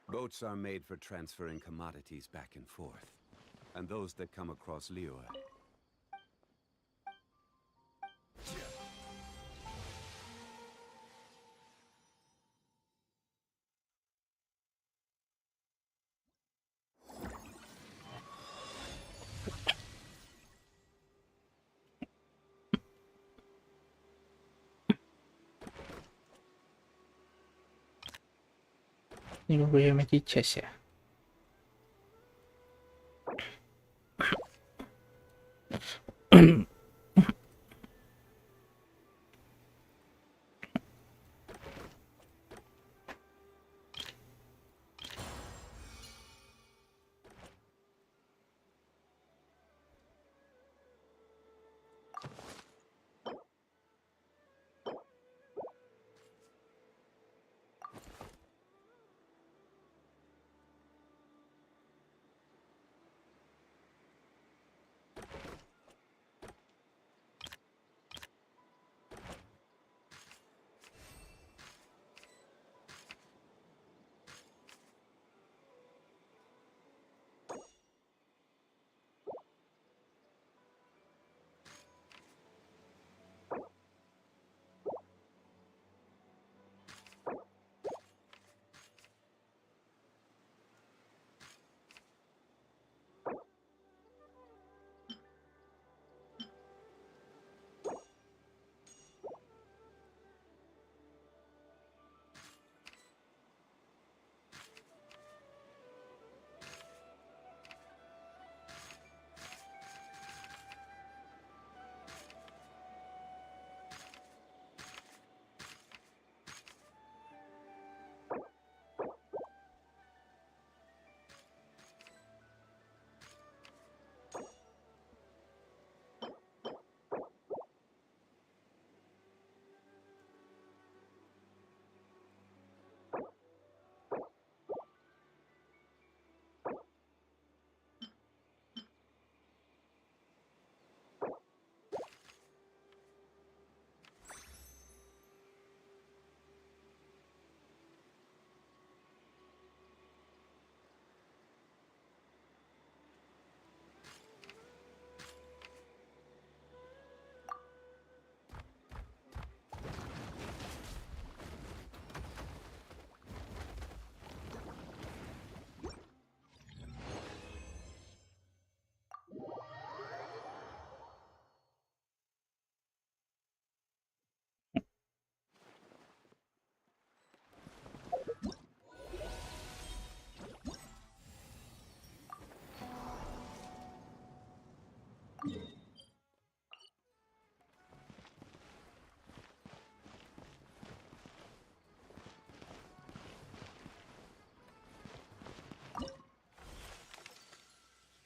Boats are made for transferring commodities back and forth, and those that come across Liyue. Nie mogę mieć ciesie.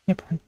Nie pan.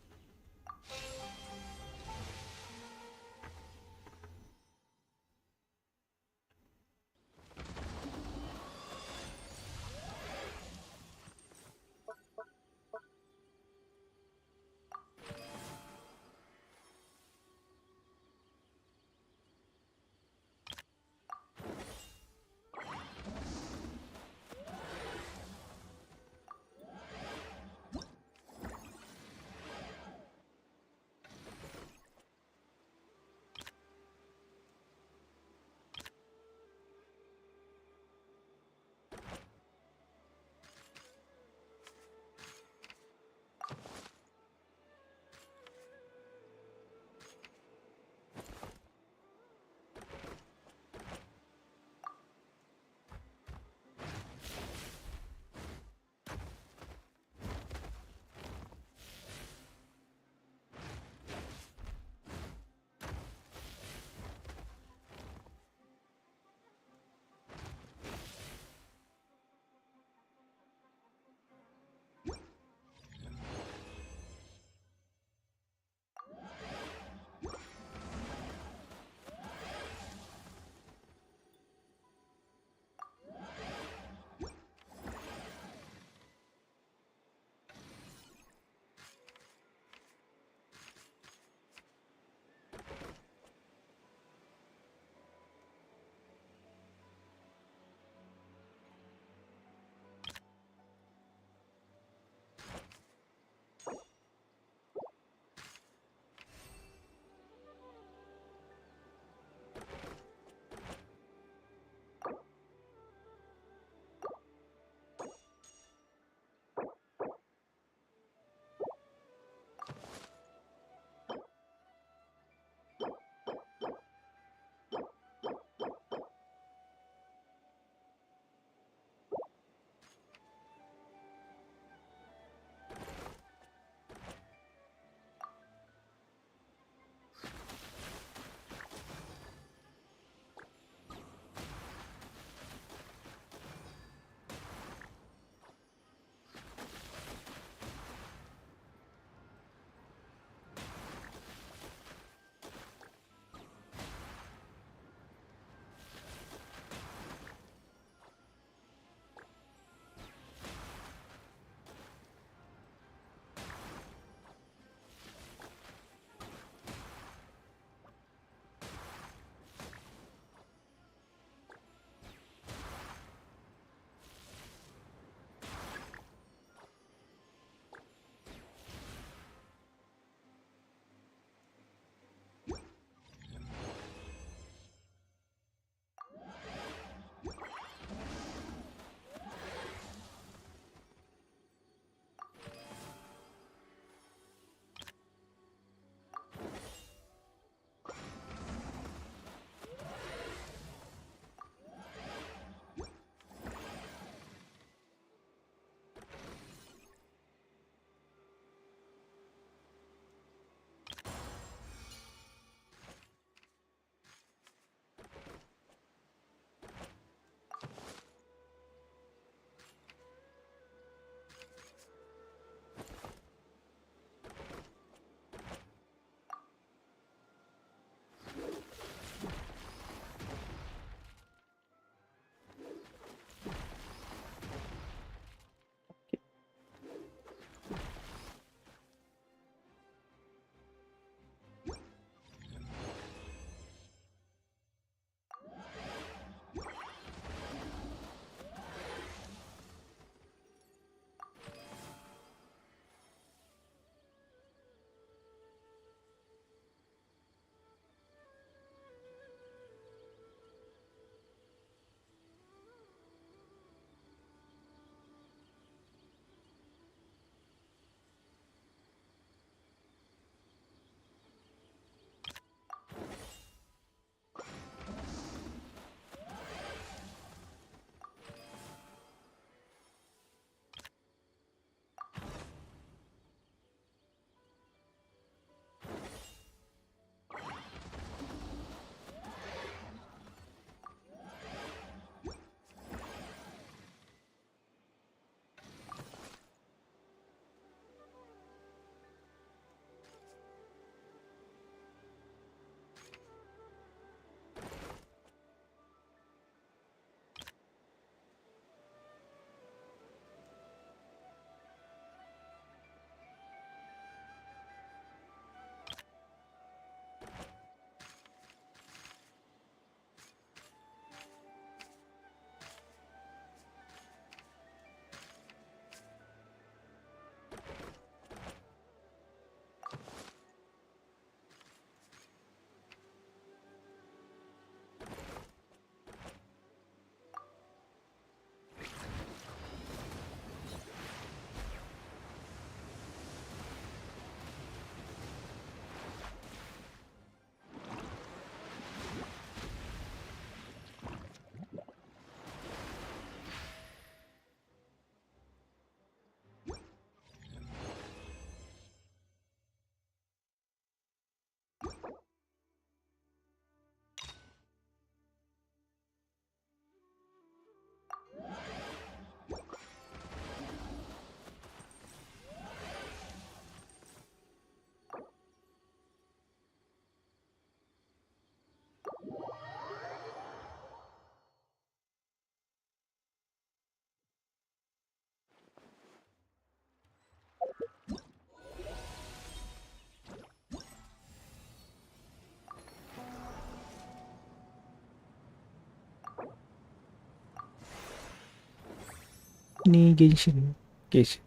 Ini Genshin. Guys.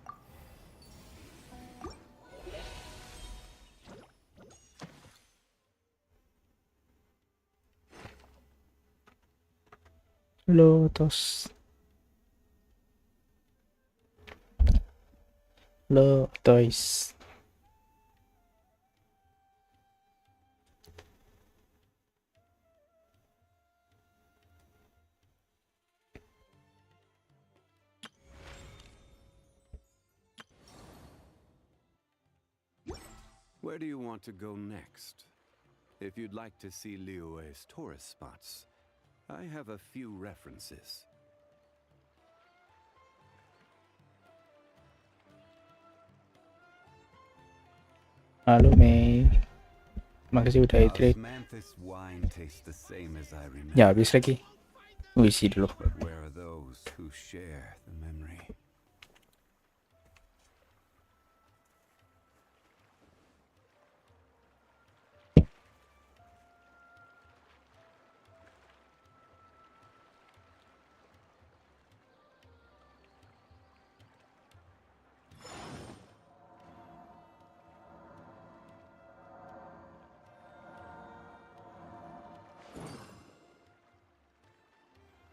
Lotus. Lotus. Where do you want to go next? If you'd like to see Liyue's tourist spots, I have a few references. Halo Mei. Makasih udah trade. Osmanthus wine tastes the same as I remember. Ya, habis lagi. Isi dulu. But where are those who share the memory?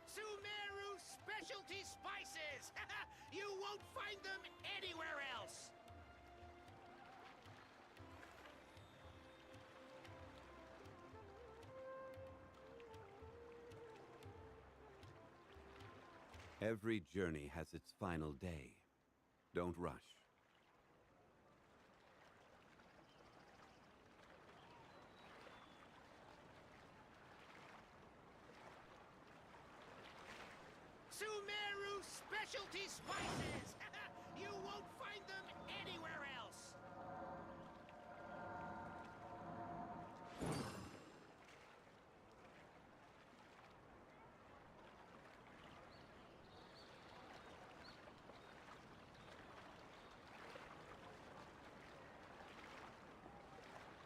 Sumeru specialty spices! You won't find them anywhere else! Every journey has its final day. Don't rush. Sumeru specialty spices! You won't find them anywhere else!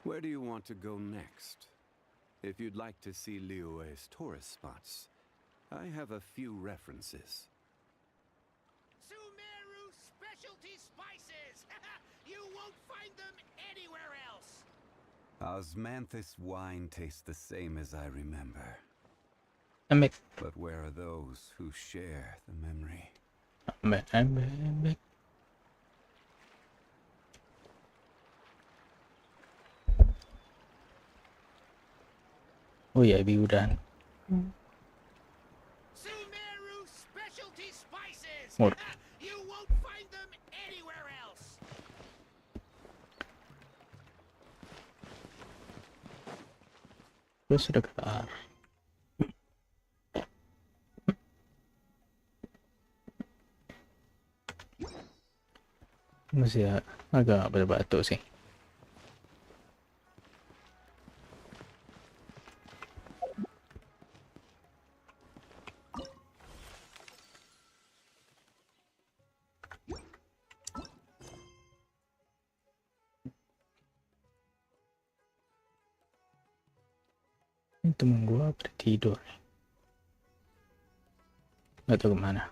Where do you want to go next? If you'd like to see Liyue's tourist spots, I have a few references. Sumeru specialty spices! You won't find them anywhere else! Osmanthus wine tastes the same as I remember. Ambek. But where are those who share the memory? Ambek. Oh ya, biuran. Sumeru specialty spices! Mur. You won't find them anywhere else! Gue sudah kelar. Masih agak berbatuk sih. Ini temen gue tidur. Gak tahu kemana.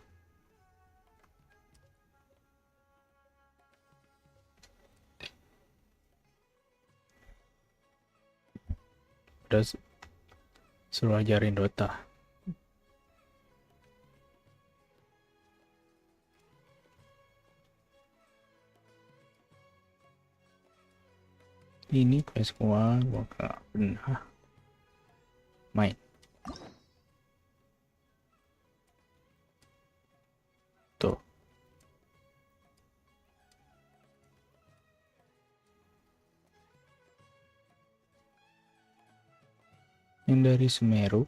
Udah suruh ajarin Dota. Ini quest gua gak pernah main. Tuh. Yang dari Semeru,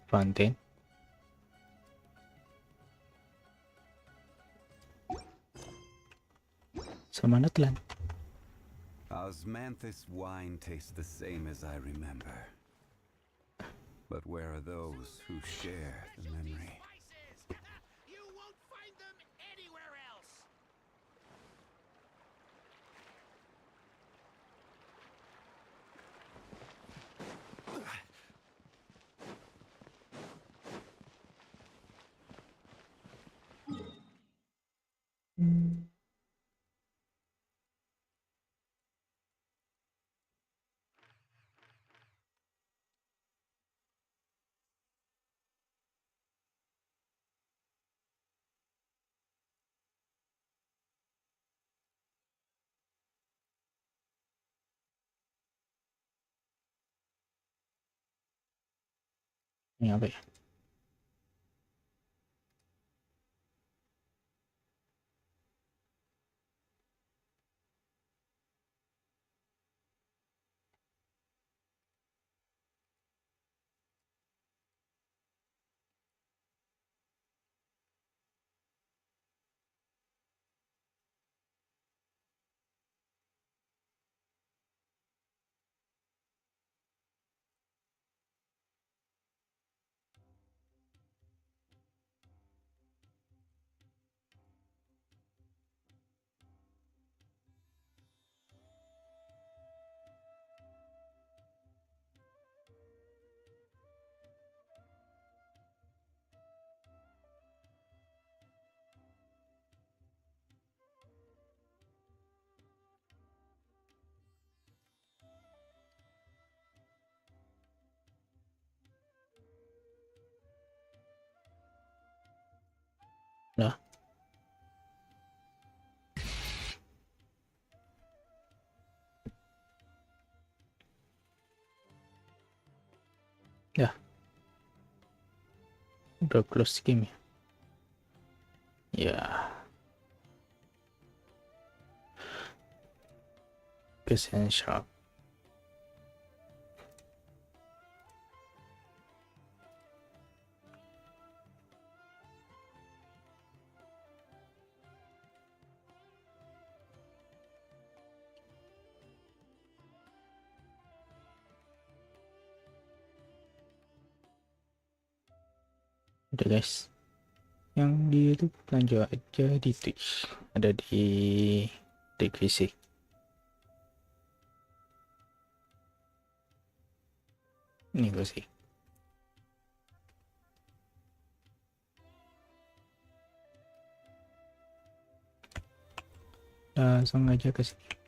Fanten. Sama Natlan. Osmanthus wine tastes the same as I remember. But where are those who share the memory? You won't find them anywhere else! Ini apa ya? Nah, ya, udah close game ya. Ya, Genshin shop. Udah guys, yang di YouTube lanjut aja di Twitch, ada di PC. Ini gue sih. Langsung aja ke sini.